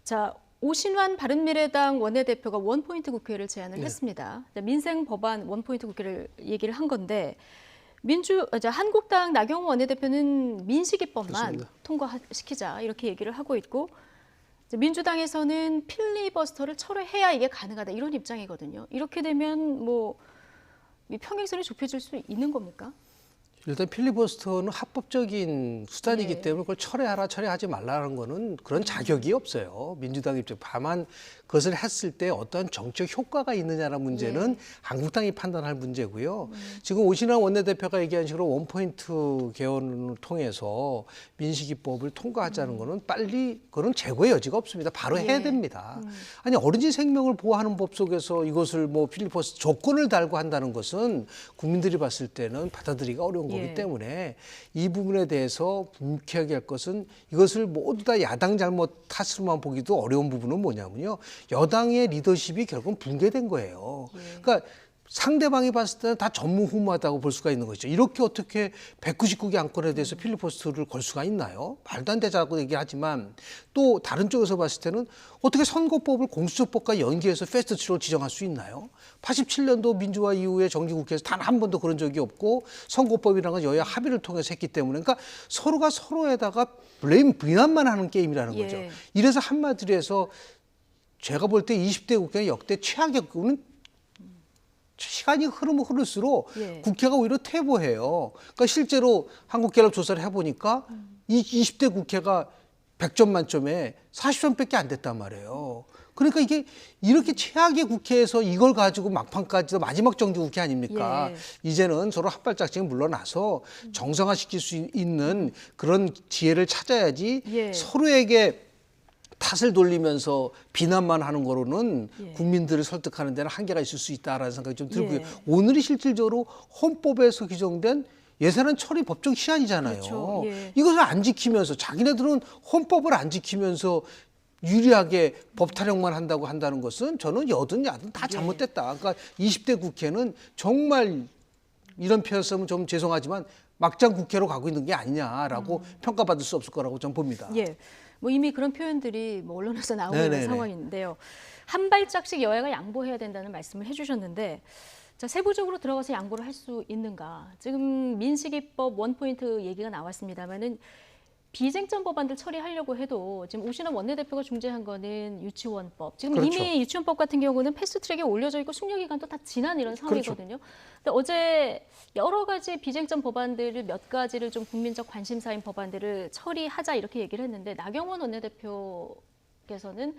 자, 오신환 바른미래당 원내대표가 원포인트 국회를 제안을 했습니다. 민생 법안 원포인트 국회를 얘기를 한 건데 한국당 나경원 원내대표는 민식이법만 그렇습니다. 통과시키자 이렇게 얘기를 하고 있고 민주당에서는 필리버스터를 철회해야 이게 가능하다 이런 입장이거든요. 이렇게 되면 뭐 평행선이 좁혀질 수 있는 겁니까? 일단 필리버스터는 합법적인 수단이기 네. 때문에 그걸 철회하지 말라는 거는 그런 자격이 없어요. 민주당 입장. 다만 그것을 했을 때 어떤 정책 효과가 있느냐라는 문제는 한국당이 판단할 문제고요. 지금 오신환 원내대표가 얘기한 식으로 원포인트 개헌을 통해서 민식이법을 통과하자는 거는 빨리 그런 재고의 여지가 없습니다. 바로 해야 됩니다. 아니 어린이 생명을 보호하는 법 속에서 이것을 뭐 필리버스터 조건을 달고 한다는 것은 국민들이 봤을 때는 받아들이기가 어려운 거기 때문에 이 부분에 대해서 분명하게 할 것은 이것을 모두 다 야당 잘못 탓으로만 보기도 어려운 부분은 뭐냐면요. 여당의 리더십이 결국은 붕괴된 거예요. 그러니까 상대방이 봤을 때는 다 전무후무하다고 볼 수가 있는 거죠. 이렇게 어떻게 199개 안건에 대해서 필리버스터를 걸 수가 있나요? 말도 안 되자고 얘기하지만 또 다른 쪽에서 봤을 때는 어떻게 선거법을 공수처법과 연계해서 패스트트랙으로 지정할 수 있나요? 87년도 민주화 이후에 정기국회에서 단 한 번도 그런 적이 없고 선거법이라는 건 여야 합의를 통해서 했기 때문에 그러니까 서로가 서로에다가 비난만 하는 게임이라는 거죠. 이래서 한마디로 해서 제가 볼 때 20대 국회는 역대 최악의 국회는 시간이 흐를수록 국회가 오히려 퇴보해요. 그러니까 실제로 한국갤럽 조사를 해보니까 이 20대 국회가 100점 만점에 40점밖에 안 됐단 말이에요. 그러니까 이게 이렇게 최악의 국회에서 이걸 가지고 막판까지도 마지막 정기 국회 아닙니까? 이제는 서로 한 발짝씩 물러나서 정상화시킬 수 있는 그런 지혜를 찾아야지 서로에게 탓을 돌리면서 비난만 하는 거로는 국민들을 설득하는 데는 한계가 있을 수 있다라는 생각이 좀 들고요. 오늘이 실질적으로 헌법에서 규정된 예산안 처리 법정 시한이잖아요. 그렇죠. 이것을 안 지키면서 자기네들은 헌법을 안 지키면서 유리하게 법 타령만 한다고 한다는 것은 저는 여든 야든 다 잘못됐다. 그러니까 20대 국회는 정말 이런 표현을 좀 죄송하지만 막장 국회로 가고 있는 게 아니냐라고 평가받을 수 없을 거라고 저는 봅니다. 뭐 이미 그런 표현들이 뭐 언론에서 나오고 있는 상황인데요. 한 발짝씩 여야가 양보해야 된다는 말씀을 해주셨는데 자, 세부적으로 들어가서 양보를 할 수 있는가. 지금 민식이법 원포인트 얘기가 나왔습니다마는 비쟁점 법안들 처리하려고 해도 지금 오신환 원내대표가 중재한 거는 유치원법. 지금 이미 유치원법 같은 경우는 패스트트랙에 올려져 있고 숙려기간도 다 지난 이런 상황이거든요. 근데 어제 여러 가지 비쟁점 법안들을 몇 가지를 좀 국민적 관심사인 법안들을 처리하자 이렇게 얘기를 했는데 나경원 원내대표께서는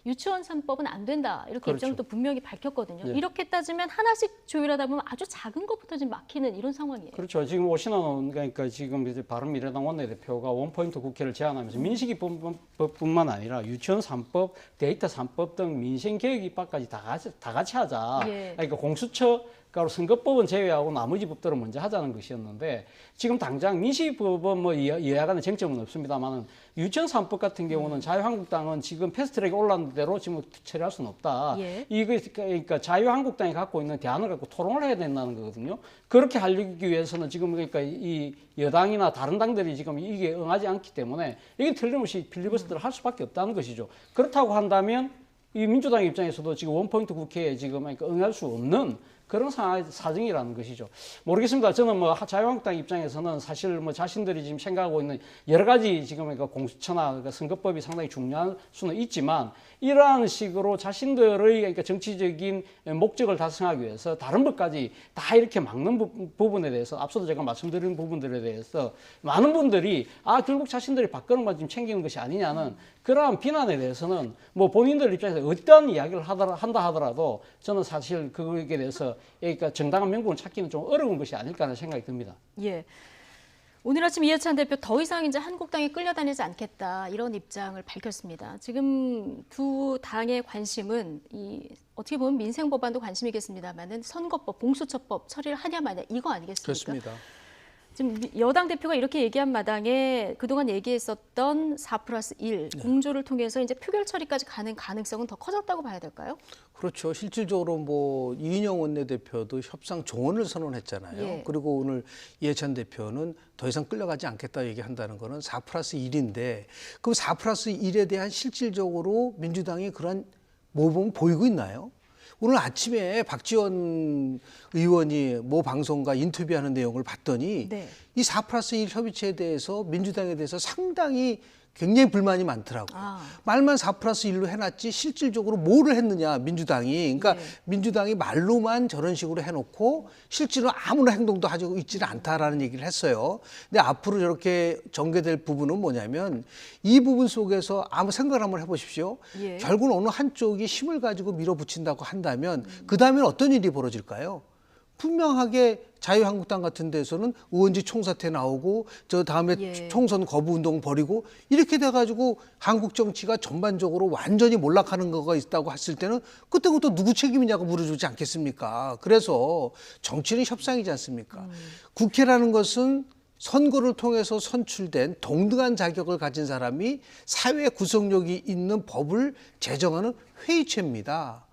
유치원 3법은 안 된다 이렇게 입장을 또 분명히 밝혔거든요. 이렇게 따지면 하나씩 조율하다 보면 아주 작은 것부터 지금 막히는 이런 상황이에요. 그렇죠. 지금 오신환 그러니까 지금 이제 바른미래당 원내대표가 원포인트 국회를 제안하면서 민식이법뿐만 아니라 유치원 3법, 데이터 3법 등 민생 개혁 입법까지 다 같이 하자. 그러니까 공수처 선거법은 제외하고 나머지 법들은 먼저 하자는 것이었는데 지금 당장 민식이법은 뭐 여야 간의 쟁점은 없습니다만은 유치원 3법 같은 경우는 자유한국당은 지금 패스트트랙에 올라온 대로 지금 처리할 수는 없다. 이거 그러니까 자유한국당이 갖고 있는 대안을 갖고 토론을 해야 된다는 거거든요. 그렇게 하기 위해서는 지금 그러니까 이 여당이나 다른 당들이 지금 이게 응하지 않기 때문에 이게 틀림없이 필리버스터를 할 수밖에 없다는 것이죠. 그렇다고 한다면 이 민주당 입장에서도 지금 원포인트 국회에 지금 그러니까 응할 수 없는 그런 사정이라는 것이죠. 모르겠습니다. 저는 뭐 자유한국당 입장에서는 사실 뭐 자신들이 지금 생각하고 있는 여러 가지 지금 그러니까 공수처나 선거법이 상당히 중요한 수는 있지만 이러한 식으로 자신들의 그러니까 정치적인 목적을 달성하기 위해서 다른 법까지 다 이렇게 막는 부분에 대해서 앞서도 제가 말씀드린 부분들에 대해서 많은 분들이 결국 자신들이 바꾸는 건 지금 챙기는 것이 아니냐는 그러한 비난에 대해서는 뭐 본인들 입장에서 어떠한 이야기를 한다 하더라도 저는 사실 그거에 대해서 그러니까 정당한 명분을 찾기는 좀 어려운 것이 아닐까 하는 생각이 듭니다. 오늘 아침 이해찬 대표 더 이상 이제 한국당에 끌려다니지 않겠다 이런 입장을 밝혔습니다. 지금 두 당의 관심은 어떻게 보면 민생 법안도 관심이겠습니다만은 선거법, 공수처법 처리를 하냐 마냐 이거 아니겠습니까? 그렇습니다. 지금 여당 대표가 이렇게 얘기한 마당에 그동안 얘기했었던 4+1 공조를 통해서 이제 표결 처리까지 가는 가능성은 더 커졌다고 봐야 될까요? 그렇죠. 실질적으로 뭐 이인영 원내대표도 협상 종언을 선언했잖아요. 예. 그리고 오늘 이해찬 대표는 더 이상 끌려가지 않겠다 얘기한다는 거는 4+1인데 그럼 4+1에 대한 실질적으로 민주당이 그런 모범을 보이고 있나요? 오늘 아침에 박지원 의원이 모 방송과 인터뷰하는 내용을 봤더니 네. 이 4+1 협의체에 대해서 민주당에 대해서 상당히 굉장히 불만이 많더라고요. 말만 4+1로 해놨지 실질적으로 뭐를 했느냐 민주당이. 그러니까 민주당이 말로만 저런 식으로 해놓고 실제로 아무런 행동도 하고 있지는 않다라는 얘기를 했어요. 근데 앞으로 저렇게 전개될 부분은 뭐냐면 이 부분 속에서 아무 생각을 한번 해보십시오. 예. 결국은 어느 한쪽이 힘을 가지고 밀어붙인다고 한다면 그 다음엔 어떤 일이 벌어질까요? 분명하게 자유한국당 같은 데서는 의원직 총사퇴 나오고 저 다음에 예. 총선 거부 운동 벌이고 이렇게 돼가지고 한국 정치가 전반적으로 완전히 몰락하는 거가 있다고 했을 때는 그때부터 누구 책임이냐고 물어주지 않겠습니까? 그래서 정치는 협상이지 않습니까? 국회라는 것은 선거를 통해서 선출된 동등한 자격을 가진 사람이 사회 구성력이 있는 법을 제정하는 회의체입니다.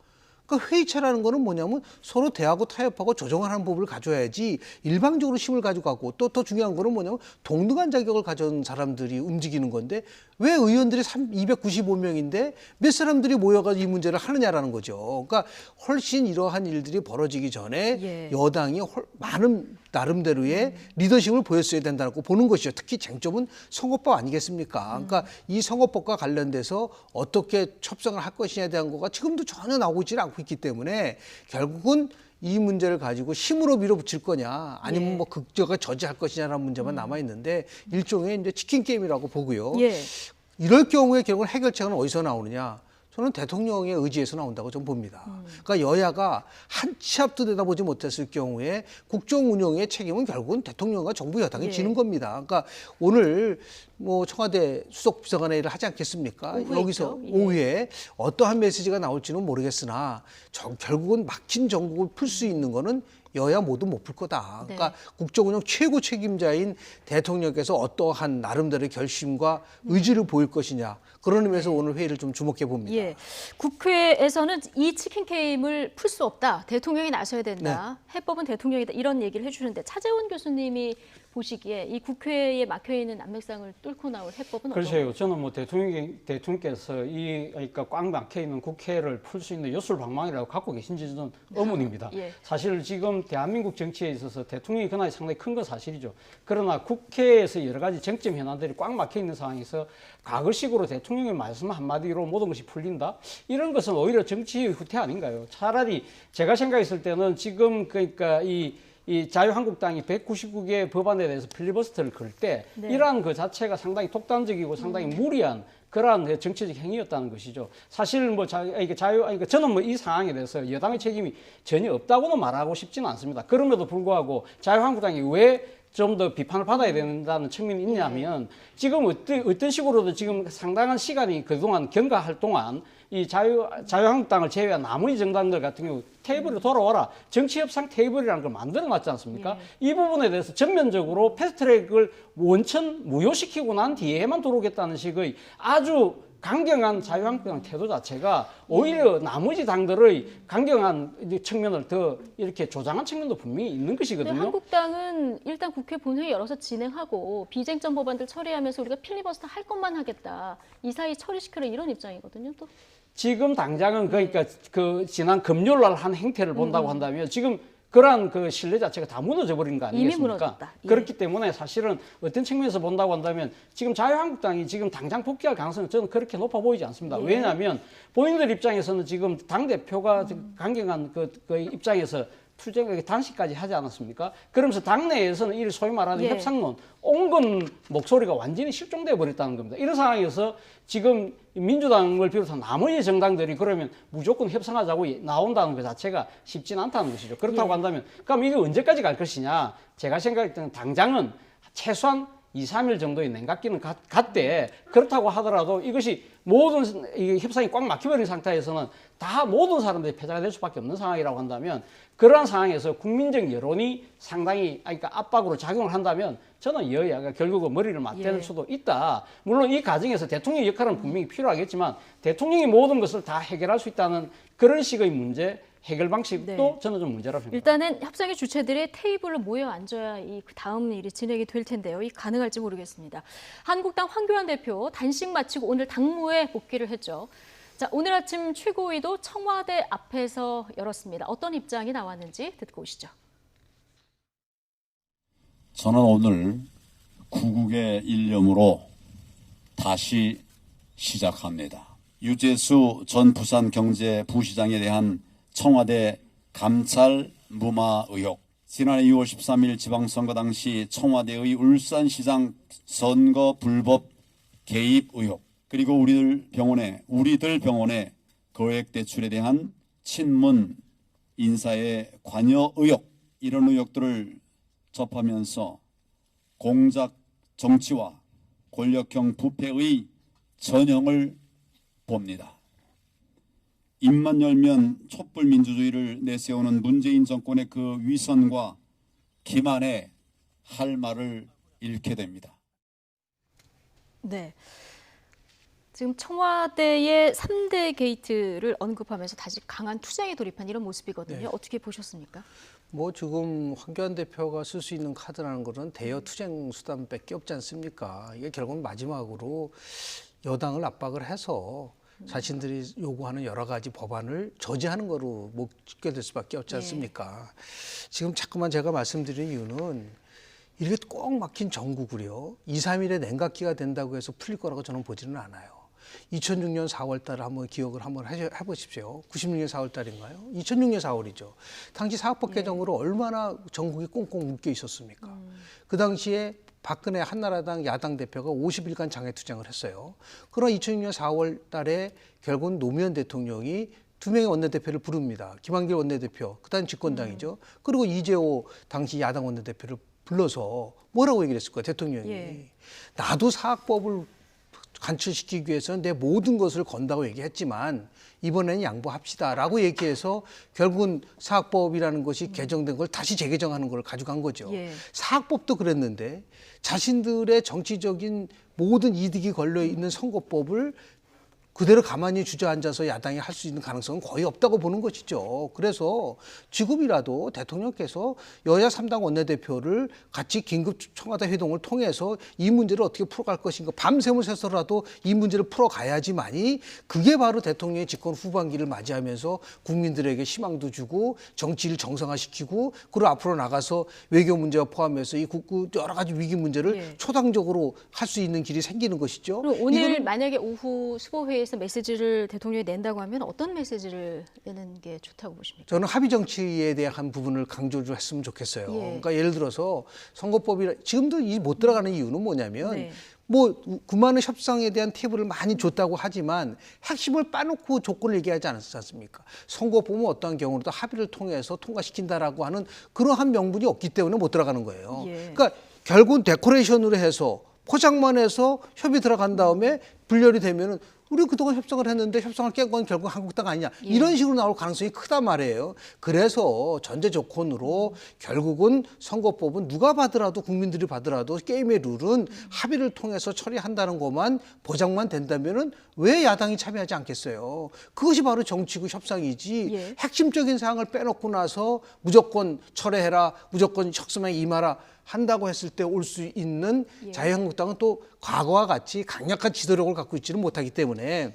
그러니까 회의체라는 거는 뭐냐면 서로 대하고 타협하고 조정하는 법을 가져야지 일방적으로 힘을 가져가고 또 더 중요한 거는 뭐냐면 동등한 자격을 가진 사람들이 움직이는 건데 왜 의원들이 295명인데 몇 사람들이 모여가지고 이 문제를 하느냐라는 거죠. 그러니까 훨씬 이러한 일들이 벌어지기 전에 여당이 많은 나름대로의 리더십을 보였어야 된다고 보는 것이죠. 특히 쟁점은 선거법 아니겠습니까? 그러니까 이 선거법과 관련돼서 어떻게 협상을 할 것이냐에 대한 거가 지금도 전혀 나오고 있지 않고 있기 때문에 결국은 이 문제를 가지고 힘으로 밀어붙일 거냐 아니면 뭐 극적을 저지할 것이냐라는 문제만 남아 있는데 일종의 이제 치킨 게임이라고 보고요. 이럴 경우에 결국은 해결책은 어디서 나오느냐? 저는 대통령의 의지에서 나온다고 좀 봅니다. 그러니까 여야가 한 치 앞도 내다보지 못했을 경우에 국정 운영의 책임은 결국은 대통령과 정부 여당이 지는 겁니다. 그러니까 오늘 뭐 청와대 수석 비서관회의를 하지 않겠습니까? 여기서 오후에 어떠한 메시지가 나올지는 모르겠으나 결국은 막힌 정국을 풀 수 있는 거는 여야 모두 못 풀 거다. 그러니까 국정운영 최고 책임자인 대통령께서 어떠한 나름대로의 결심과 의지를 보일 것이냐. 그런 의미에서 오늘 회의를 좀 주목해 봅니다. 예. 국회에서는 이 치킨 게임을 풀 수 없다. 대통령이 나서야 된다. 해법은 대통령이다. 이런 얘기를 해주는데 차재원 교수님이 보시기에 이 국회에 막혀있는 압력상을 뚫고 나올 해법은 어떤가요? 글쎄요. 저는 뭐 대통령께서 그러니까 꽉 막혀있는 국회를 풀 수 있는 요술방망이라고 갖고 계신지는 의문입니다. 사실 지금 대한민국 정치에 있어서 대통령이 권한이 상당히 큰 건 사실이죠. 그러나 국회에서 여러 가지 쟁점 현안들이 꽉 막혀있는 상황에서 과거식으로 대통령의 말씀 한마디로 모든 것이 풀린다? 이런 것은 오히려 정치의 후퇴 아닌가요? 차라리 제가 생각했을 때는 지금 그러니까 이 자유한국당이 199개 법안에 대해서 필리버스터를 걸 때 이러한 그 자체가 상당히 독단적이고 상당히 무리한 그러한 정치적 행위였다는 것이죠. 사실 뭐 저는 뭐 이 상황에 대해서 여당의 책임이 전혀 없다고는 말하고 싶지는 않습니다. 그럼에도 불구하고 자유한국당이 왜 좀 더 비판을 받아야 된다는 측면이 있냐면 지금 어떤 식으로도 지금 상당한 시간이 그동안 경과할 동안 이 자유한국당을 제외한 나머지 정당들 같은 경우 테이블로 돌아와라. 정치협상 테이블이라는 걸 만들어놨지 않습니까? 이 부분에 대해서 전면적으로 패스트트랙을 원천 무효시키고 난 뒤에만 들어오겠다는 식의 아주 강경한 자유한국당 태도 자체가 오히려 나머지 당들의 강경한 측면을 더 이렇게 조장한 측면도 분명히 있는 것이거든요. 한국당은 일단 국회 본회의 열어서 진행하고 비쟁점 법안들 처리하면서 우리가 필리버스터 할 것만 하겠다. 이 사이 처리시키려 이런 입장이거든요. 또 지금 당장은 그러니까 그 지난 금요일 날 한 행태를 본다고 한다면 지금 그러한 그 신뢰 자체가 다 무너져 버린 거 아니겠습니까? 이미 무너졌다. 그렇기 때문에 사실은 어떤 측면에서 본다고 한다면 지금 자유한국당이 지금 당장 복귀할 가능성은 저는 그렇게 높아 보이지 않습니다. 왜냐하면 본인들 입장에서는 지금 당대표가 강경한 그 입장에서 투쟁 단식까지 하지 않았습니까? 그러면서 당내에서는 이 소위 말하는 협상론, 온건 목소리가 완전히 실종되어 버렸다는 겁니다. 이런 상황에서 지금 민주당을 비롯한 나머지 정당들이 그러면 무조건 협상하자고 나온다는 것 자체가 쉽지는 않다는 것이죠. 그렇다고 한다면 그럼 이게 언제까지 갈 것이냐? 제가 생각할 때는 당장은 최소한 2, 3일 정도의 냉각기는 갔대. 그렇다고 하더라도 이것이 모든 이 협상이 꽉 막혀버린 상태에서는 다 모든 사람들이 패자가 될 수밖에 없는 상황이라고 한다면 그러한 상황에서 국민적 여론이 상당히 그러니까 압박으로 작용을 한다면 저는 여야가 결국은 머리를 맞대는 수도 있다. 물론 이 과정에서 대통령의 역할은 분명히 필요하겠지만 대통령이 모든 것을 다 해결할 수 있다는 그런 식의 문제 해결 방식도 저는 좀 문제라고 생각합니다. 일단은 협상의 주체들이 테이블로 모여 앉아야 이 다음 일이 진행이 될 텐데요. 이 가능할지 모르겠습니다. 한국당 황교안 대표 단식 마치고 오늘 당무에 복귀를 했죠. 자, 오늘 아침 최고위도 청와대 앞에서 열었습니다. 어떤 입장이 나왔는지 듣고 오시죠. 저는 오늘 구국의 일념으로 다시 시작합니다. 유재수 전 부산경제부시장에 대한 청와대 감찰 무마 의혹, 지난해 6월 13일 지방선거 당시 청와대의 울산시장 선거 불법 개입 의혹, 그리고 우리들 병원의 거액 대출에 대한 친문 인사의 관여 의혹, 이런 의혹들을 접하면서 공작 정치와 권력형 부패의 전형을 봅니다. 입만 열면 촛불 민주주의를 내세우는 문재인 정권의 그 위선과 기만에 할 말을 잃게 됩니다. 네. 지금 청와대의 3대 게이트를 언급하면서 다시 강한 투쟁에 돌입한 이런 모습이거든요. 네. 어떻게 보셨습니까? 뭐 지금 황교안 대표가 쓸 수 있는 카드라는 것은 대여 투쟁 수단밖에 없지 않습니까? 이게 결국은 마지막으로 여당을 압박을 해서 자신들이 요구하는 여러 가지 법안을 저지하는 거로 묶게 될 수밖에 없지 않습니까? 지금 자꾸만 제가 말씀드린 이유는 이렇게 꼭 막힌 전국을요 2, 3일에 냉각기가 된다고 해서 풀릴 거라고 저는 보지는 않아요. 2006년 4월 달을 한번 기억을 한번 해보십시오. 96년 4월 달인가요? 2006년 4월이죠. 당시 사학법 개정으로 얼마나 전국이 꽁꽁 묶여 있었습니까? 그 당시에 박근혜 한나라당 야당 대표가 50일간 장애투쟁을 했어요. 그러나 2006년 4월 달에 결국은 노무현 대통령이 2명의 원내대표를 부릅니다. 김한길 원내대표, 그다음 집권당이죠. 그리고 이재호 당시 야당 원내대표를 불러서 뭐라고 얘기를 했을까요? 대통령이. 나도 사학법을 간철시키기 위해서는 내 모든 것을 건다고 얘기했지만 이번에는 양보합시다라고 얘기해서 결국은 사학법이라는 것이 개정된 걸 다시 재개정하는 걸 가져간 거죠. 사학법도 그랬는데 자신들의 정치적인 모든 이득이 걸려있는 선거법을 그대로 가만히 주저앉아서 야당이 할 수 있는 가능성은 거의 없다고 보는 것이죠. 그래서 지금이라도 대통령께서 여야 3당 원내대표를 같이 긴급 청와대 회동을 통해서 이 문제를 어떻게 풀어갈 것인가, 밤샘을 새서라도 이 문제를 풀어가야지만이 그게 바로 대통령의 집권 후반기를 맞이하면서 국민들에게 희망도 주고 정치를 정상화시키고 그리고 앞으로 나가서 외교 문제와 포함해서 이 여러 가지 위기 문제를 초당적으로 할 수 있는 길이 생기는 것이죠. 그리고 오늘 만약에 오후 수보회의에서 메시지를 대통령이 낸다고 하면 어떤 메시지를 내는 게 좋다고 보십니까? 저는 합의 정치에 대한 부분을 강조를 했으면 좋겠어요. 그러니까 예를 들어서 선거법이 지금도 못 들어가는 이유는 뭐냐면 뭐 그 많은 협상에 대한 테이블을 많이 줬다고 하지만 핵심을 빠놓고 조건을 얘기하지 않았지 않습니까? 선거법은 어떠한 경우로도 합의를 통해서 통과시킨다라고 하는 그러한 명분이 없기 때문에 못 들어가는 거예요. 그러니까 결국은 데코레이션으로 해서 포장만 해서 협의 들어간 다음에 분열이 되면은 우리 그동안 협상을 했는데 협상을 깬 건 결국 한국당 아니냐. 이런 식으로 나올 가능성이 크단 말이에요. 그래서 전제 조건으로 결국은 선거법은 누가 받으라도 국민들이 받으라도 게임의 룰은 합의를 통해서 처리한다는 것만 보장만 된다면은 왜 야당이 참여하지 않겠어요. 그것이 바로 정치고 협상이지 핵심적인 사항을 빼놓고 나서 무조건 철회해라, 무조건 혁신에 임하라 한다고 했을 때 올 수 있는 자유한국당은 또 과거와 같이 강력한 지도력을 갖고 있지는 못하기 때문에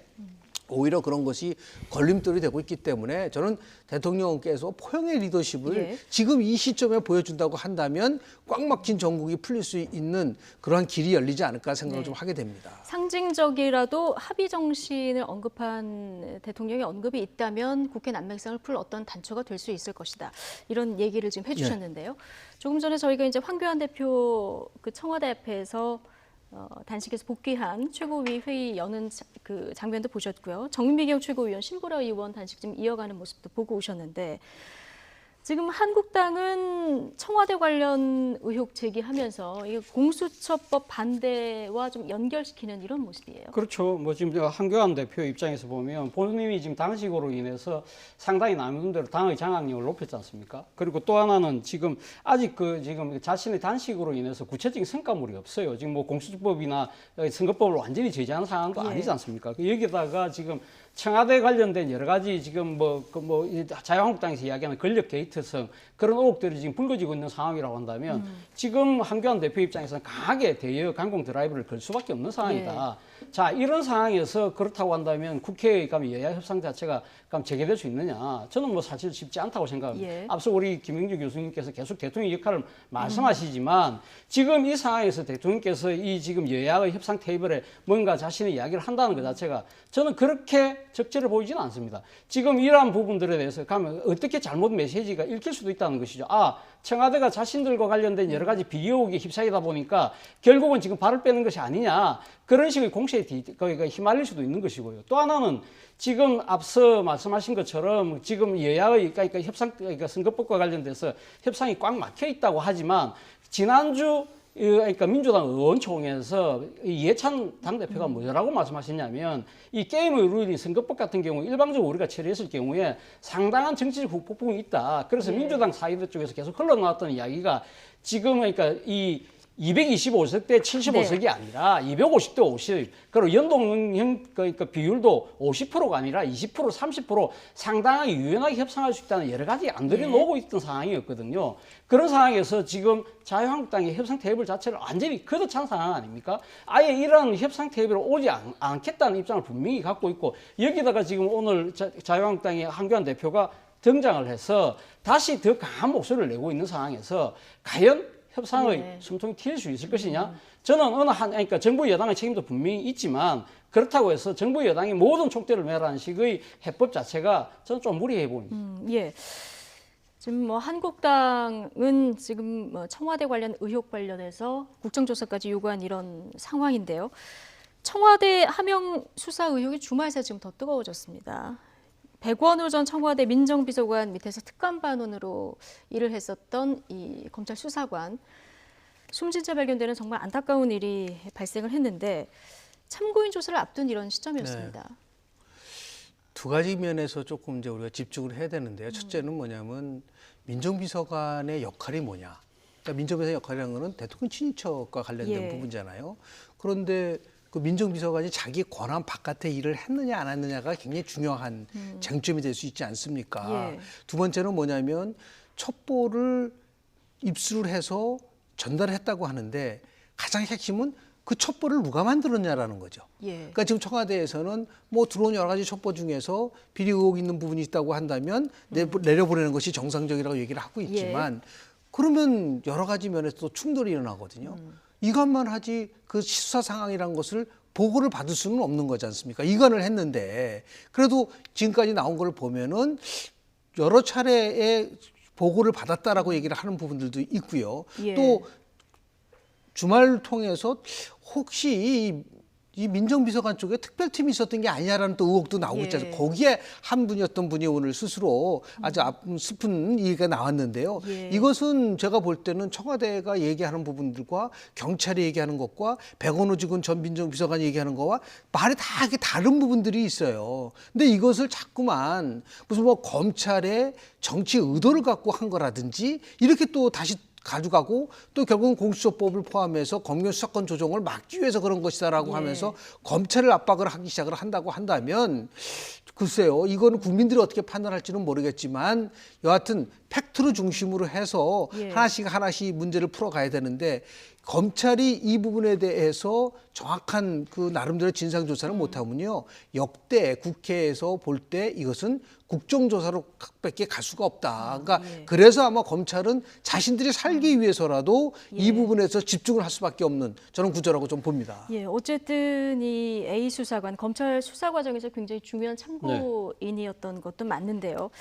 오히려 그런 것이 걸림돌이 되고 있기 때문에 저는 대통령께서 포용의 리더십을 지금 이 시점에 보여준다고 한다면 꽉 막힌 전국이 풀릴 수 있는 그러한 길이 열리지 않을까 생각을 좀 하게 됩니다. 상징적이라도 합의 정신을 언급한 대통령의 언급이 있다면 국회 난맥상을 풀 어떤 단초가 될 수 있을 것이다. 이런 얘기를 지금 해주셨는데요. 조금 전에 저희가 이제 황교안 대표 그 청와대 앞에서 단식에서 복귀한 최고위 회의 여는 그 장면도 보셨고요. 정민경 최고위원, 신보라 의원 단식 좀 이어가는 모습도 보고 오셨는데 지금 한국당은 청와대 관련 의혹 제기하면서 이게 공수처법 반대와 좀 연결시키는 이런 모습이에요. 그렇죠. 뭐 지금 한교안 대표 입장에서 보면 본인이 지금 단식으로 인해서 상당히 나름대로 당의 장악력을 높였지 않습니까? 그리고 또 하나는 지금 아직 지금 자신의 단식으로 인해서 구체적인 성과물이 없어요. 지금 뭐 공수처법이나 선거법을 완전히 제재하는 상황도 아니지 않습니까? 여기다가 지금 청와대 관련된 여러 가지 지금 자유한국당에서 이야기하는 권력 게이트성 그런 의혹들이 지금 불거지고 있는 상황이라고 한다면 지금 한교안 대표 입장에서는 강하게 대여 강공 드라이브를 걸 수밖에 없는 상황이다. 자, 이런 상황에서 그렇다고 한다면 국회의 여야 협상 자체가 재개될 수 있느냐? 저는 뭐 사실 쉽지 않다고 생각합니다. 앞서 우리 김영주 교수님께서 계속 대통령 역할을 말씀하시지만 지금 이 상황에서 대통령께서 이 지금 여야의 협상 테이블에 뭔가 자신의 이야기를 한다는 것 자체가 저는 그렇게 적절해 보이지는 않습니다. 지금 이러한 부분들에 대해서 가면 어떻게 잘못 메시지가 읽힐 수도 있다는 것이죠. 아, 청와대가 자신들과 관련된 여러 가지 비의혹에 휩싸이다 보니까 결국은 지금 발을 빼는 것이 아니냐. 그런 식의 공세에 휘말릴 수도 있는 것이고요. 또 하나는 지금 앞서 말씀하신 것처럼 지금 여야의 선거법과 관련돼서 협상이 꽉 막혀 있다고 하지만 지난주 민주당 의원총회에서 이해찬 당대표가 뭐라고 말씀하셨냐면 이 게임의 룰인 선거법 같은 경우 일방적으로 우리가 처리했을 경우에 상당한 정치적 폭풍이 있다. 그래서 민주당 사이드 쪽에서 계속 흘러나왔던 이야기가 지금 이 225석 대 75석이 아니라 250대 50. 그리고 연동형 비율도 50%가 아니라 20%, 30% 상당히 유연하게 협상할 수 있다는 여러 가지 안들이 나오고 있던 상황이었거든요. 그런 상황에서 지금 자유한국당의 협상 테이블 자체를 완전히 걷어찬 상황 아닙니까? 아예 이런 협상 테이블에 오지 않겠다는 입장을 분명히 갖고 있고 여기다가 지금 오늘 자유한국당의 한교안 대표가 등장을 해서 다시 더 강한 목소리를 내고 있는 상황에서 과연 협상의 숨통이 트일 수 있을 것이냐? 저는 그러니까 정부 여당의 책임도 분명히 있지만 그렇다고 해서 정부 여당이 모든 촉대를 매라는 식의 해법 자체가 저는 좀 무리해 보입니다. 예. 지금 한국당은 지금 청와대 관련 의혹 관련해서 국정조사까지 요구한 이런 상황인데요. 청와대 하명 수사 의혹이 주말 새 지금 더 뜨거워졌습니다. 백원우 전 청와대 민정비서관 밑에서 특감반원으로 일을 했었던 이 검찰 수사관 숨진 채 발견되는 정말 안타까운 일이 발생을 했는데 참고인 조사를 앞둔 이런 시점이었습니다. 네. 두 가지 면에서 조금 이제 우리가 집중을 해야 되는데요. 첫째는 뭐냐면 민정비서관의 역할이 뭐냐. 그러니까 민정비서관의 역할이라는 거는 대통령 친인척과 관련된 부분이잖아요. 그런데 그 민정비서관이 자기 권한 바깥의 일을 했느냐 안 했느냐가 굉장히 중요한 쟁점이 될 수 있지 않습니까? 두 번째는 뭐냐면 첩보를 입수를 해서 전달했다고 하는데 가장 핵심은 그 첩보를 누가 만들었냐라는 거죠. 그러니까 지금 청와대에서는 뭐 들어온 여러 가지 첩보 중에서 비리 의혹 있는 부분이 있다고 한다면 내려보내는 것이 정상적이라고 얘기를 하고 있지만 그러면 여러 가지 면에서 또 충돌이 일어나거든요. 이것만 하지 그 수사 상황이라는 것을 보고를 받을 수는 없는 거지 않습니까? 이관을 했는데 그래도 지금까지 나온 걸 보면은 여러 차례의 보고를 받았다라고 얘기를 하는 부분들도 있고요. 또 주말 통해서 혹시 이 민정비서관 쪽에 특별팀이 있었던 게 아니냐라는 또 의혹도 나오고 있잖아요. 거기에 한 분이었던 분이 오늘 스스로 아주 슬픈 얘기가 나왔는데요. 이것은 제가 볼 때는 청와대가 얘기하는 부분들과 경찰이 얘기하는 것과 백원우 지금 전 민정비서관이 얘기하는 거와 말이 다 이게 다른 부분들이 있어요. 근데 이것을 자꾸만 무슨 뭐 검찰의 정치 의도를 갖고 한 거라든지 이렇게 또 다시 가져가고 또 결국은 공수처법을 포함해서 검경 수사권 조정을 막기 위해서 그런 것이다라고 하면서 검찰을 압박을 하기 시작을 한다고 한다면 글쎄요, 이거는 국민들이 어떻게 판단할지는 모르겠지만 여하튼 팩트를 중심으로 해서 하나씩 문제를 풀어가야 되는데 검찰이 이 부분에 대해서 정확한 그 나름대로 진상조사를 못하면요. 역대 국회에서 볼 때 이것은 국정조사로 밖에 갈 수가 없다. 그러니까 그래서 아마 검찰은 자신들이 살기 위해서라도 이 부분에서 집중을 할 수밖에 없는 저는 구조라고 좀 봅니다. 어쨌든 이 A 수사관, 검찰 수사 과정에서 굉장히 중요한 참고인이었던 것도 맞는데요.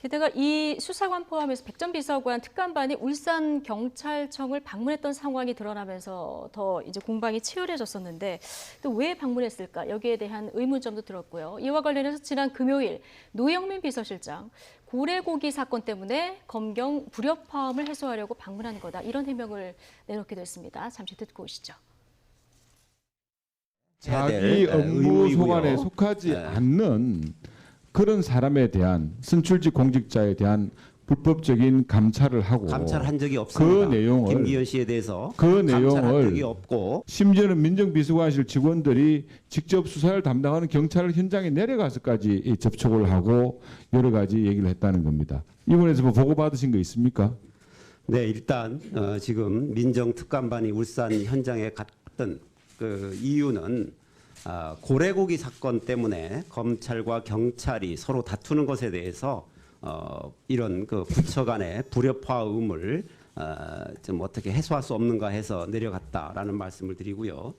게다가 이 수사관 포함해서 백전 비서관 특감반이 울산 경찰청을 방문했던 상황이 드러나면서 더 이제 공방이 치열해졌었는데 또 왜 방문했을까 여기에 대한 의문점도 들었고요. 이와 관련해서 지난 금요일 노영민 비서실장 고래고기 사건 때문에 검경 불협화음을 해소하려고 방문한 거다 이런 해명을 내놓기도 했습니다. 잠시 듣고 오시죠. 자기 업무 소관에 속하지 않는 그런 사람에 대한 선출직 공직자에 대한 불법적인 감찰을 하고 감찰한 적이 없습니다. 그 내용을 김기현 씨에 대해서 그 감찰한 내용을 적이 없고 심지어는 민정비서관실 직원들이 직접 수사를 담당하는 경찰 현장에 내려가서까지 접촉을 하고 여러 가지 얘기를 했다는 겁니다. 이번에서 뭐 보고 받으신 거 있습니까? 네, 일단 지금 민정특감반이 울산 현장에 갔던 그 이유는 고래고기 사건 때문에 검찰과 경찰이 서로 다투는 것에 대해서 이런 그 부처 간의 불협화음을 좀 어떻게 해소할 수 없는가 해서 내려갔다라는 말씀을 드리고요.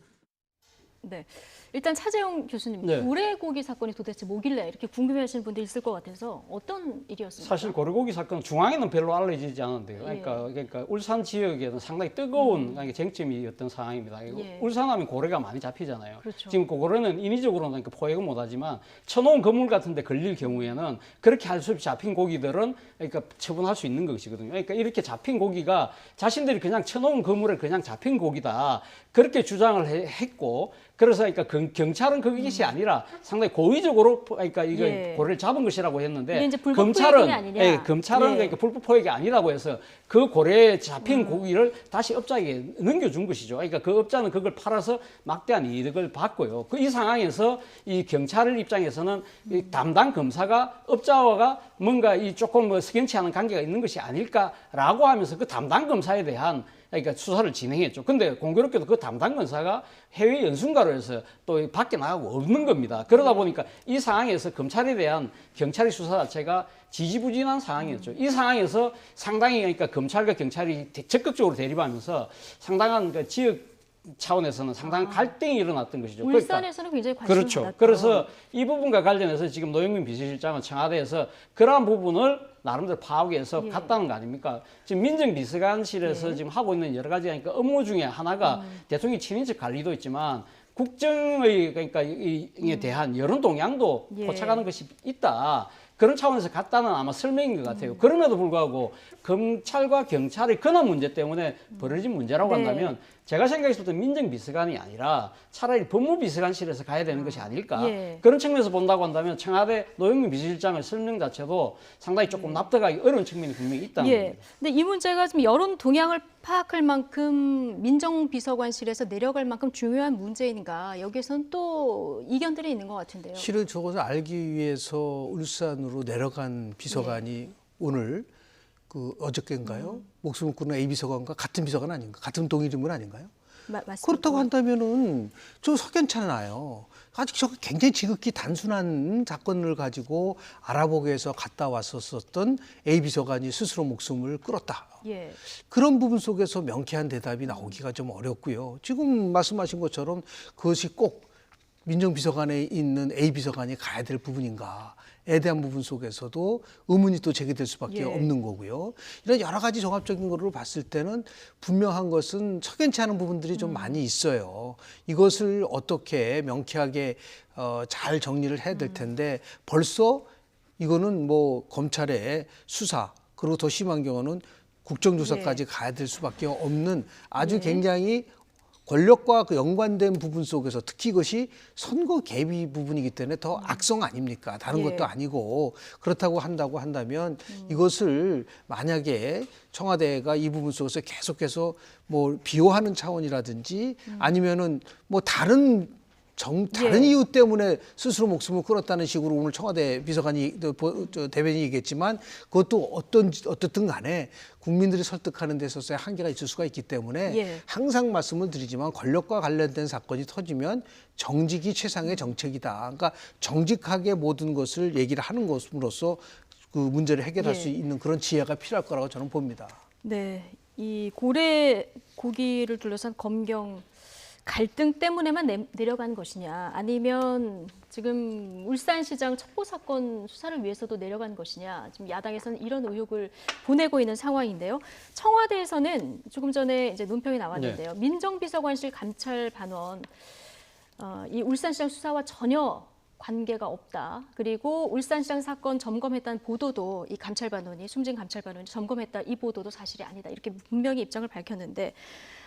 네, 일단 차재용 교수님, 네. 고래고기 사건이 도대체 뭐길래 이렇게 궁금해하시는 분들 있을 것 같아서 어떤 일이었습니까? 사실 고래고기 사건 중앙에는 별로 알려지지 않은데요. 그러니까 울산 지역에는 상당히 뜨거운 쟁점이었던 상황입니다. 울산하면 고래가 많이 잡히잖아요. 그렇죠. 지금 그 고래는 인위적으로는 포획은 못하지만 쳐놓은 그물 같은데 걸릴 경우에는 그렇게 할 수 없이 잡힌 고기들은 그러니까 처분할 수 있는 것이거든요. 그러니까 이렇게 잡힌 고기가 자신들이 그냥 쳐놓은 그물에 그냥 잡힌 고기다 그렇게 주장을 했고. 그래서 그러니까 경찰은 그것이 아니라 상당히 고의적으로 그러니까 이걸 고래를 잡은 것이라고 했는데 검찰은 그러니까 불법 포획이 아니라고 해서 그 고래에 잡힌 고기를 다시 업자에게 넘겨준 것이죠. 그러니까 그 업자는 그걸 팔아서 막대한 이득을 받고요. 이 상황에서 이 경찰 입장에서는 이 담당 검사가 업자와 뭔가 이 조금 뭐 석연치 않은 관계가 있는 것이 아닐까라고 하면서 그 담당 검사에 대한 그러니까 수사를 진행했죠. 근데 공교롭게도 그 담당 검사가 해외 연수가로 해서 또 밖에 나가고 없는 겁니다. 그러다 보니까 이 상황에서 검찰에 대한 경찰의 수사 자체가 지지부진한 상황이었죠. 이 상황에서 상당히 그러니까 검찰과 경찰이 적극적으로 대립하면서 상당한 그 지역 차원에서는 상당한 갈등이 일어났던 것이죠. 울산에서는 굉장히 관심이 그렇죠. 많았죠. 그래서 이 부분과 관련해서 지금 노영민 비서실장은 청와대에서 그러한 부분을 나름대로 파악해서 갔다는 거 아닙니까? 지금 민정비서관실에서 지금 하고 있는 여러 가지 그러니까 업무 중에 하나가 대통령 친인척 관리도 있지만 국정의 그러니까 이에 대한 여론 동향도 포착하는 것이 있다. 그런 차원에서 갔다는 아마 설명인 것 같아요. 그럼에도 불구하고 검찰과 경찰의 근원 문제 때문에 벌어진 문제라고 한다면 제가 생각했을 때 민정비서관이 아니라 차라리 법무비서관실에서 가야 되는 것이 아닐까. 그런 측면에서 본다고 한다면 청와대 노영민 비서실장의 설명 자체도 상당히 조금 납득하기 어려운 측면이 분명히 있다는 겁니다. 근데 이 문제가 지금 여론 동향을 파악할 만큼 민정비서관실에서 내려갈 만큼 중요한 문제인가. 여기에서는 또 이견들이 있는 것 같은데요. 실은 저것을 알기 위해서 울산으로 내려간 비서관이 오늘 그 어저께인가요? 목숨을 끊은 A 비서관과 같은 비서관 아닌가? 같은 동일인물 아닌가요? 맞습니다. 그렇다고 한다면은 저 석연찮아요. 아직 저 굉장히 지극히 단순한 사건을 가지고 알아보기 위해서 갔다 왔었던 A 비서관이 스스로 목숨을 끊었다. 그런 부분 속에서 명쾌한 대답이 나오기가 좀 어렵고요. 지금 말씀하신 것처럼 그것이 꼭 민정비서관에 있는 A 비서관이 가야 될 부분인가에 대한 부분 속에서도 의문이 또 제기될 수밖에 없는 거고요. 이런 여러 가지 종합적인 거를 봤을 때는 분명한 것은 석연치 않은 부분들이 좀 많이 있어요. 이것을 어떻게 명쾌하게 잘 정리를 해야 될 텐데 벌써 이거는 뭐 검찰의 수사 그리고 더 심한 경우는 국정조사까지 가야 될 수밖에 없는 아주 굉장히 권력과 그 연관된 부분 속에서 특히 이것이 선거 개입 부분이기 때문에 더 악성 아닙니까? 다른 것도 아니고 그렇다고 한다면 이것을 만약에 청와대가 이 부분 속에서 계속해서 뭐 비호하는 차원이라든지 아니면은 뭐 다른 이유 때문에 스스로 목숨을 끊었다는 식으로 오늘 청와대 비서관이 대변인이 얘기했지만 그것도 어떻든 간에 국민들이 설득하는 데 있어서의 한계가 있을 수가 있기 때문에 항상 말씀을 드리지만 권력과 관련된 사건이 터지면 정직이 최상의 정책이다. 그러니까 정직하게 모든 것을 얘기를 하는 것으로서 그 문제를 해결할 수 있는 그런 지혜가 필요할 거라고 저는 봅니다. 네, 이 고래 고기를 둘러싼 검경 갈등 때문에만 내려간 것이냐, 아니면 지금 울산시장 첩보 사건 수사를 위해서도 내려간 것이냐, 지금 야당에서는 이런 의혹을 보내고 있는 상황인데요. 청와대에서는 조금 전에 이제 논평이 나왔는데요. 민정비서관실 감찰 반원, 이 울산시장 수사와 전혀 관계가 없다. 그리고 울산시장 사건 점검했다는 보도도 이 감찰반원이, 숨진 감찰반원이 점검했다, 이 보도도 사실이 아니다. 이렇게 분명히 입장을 밝혔는데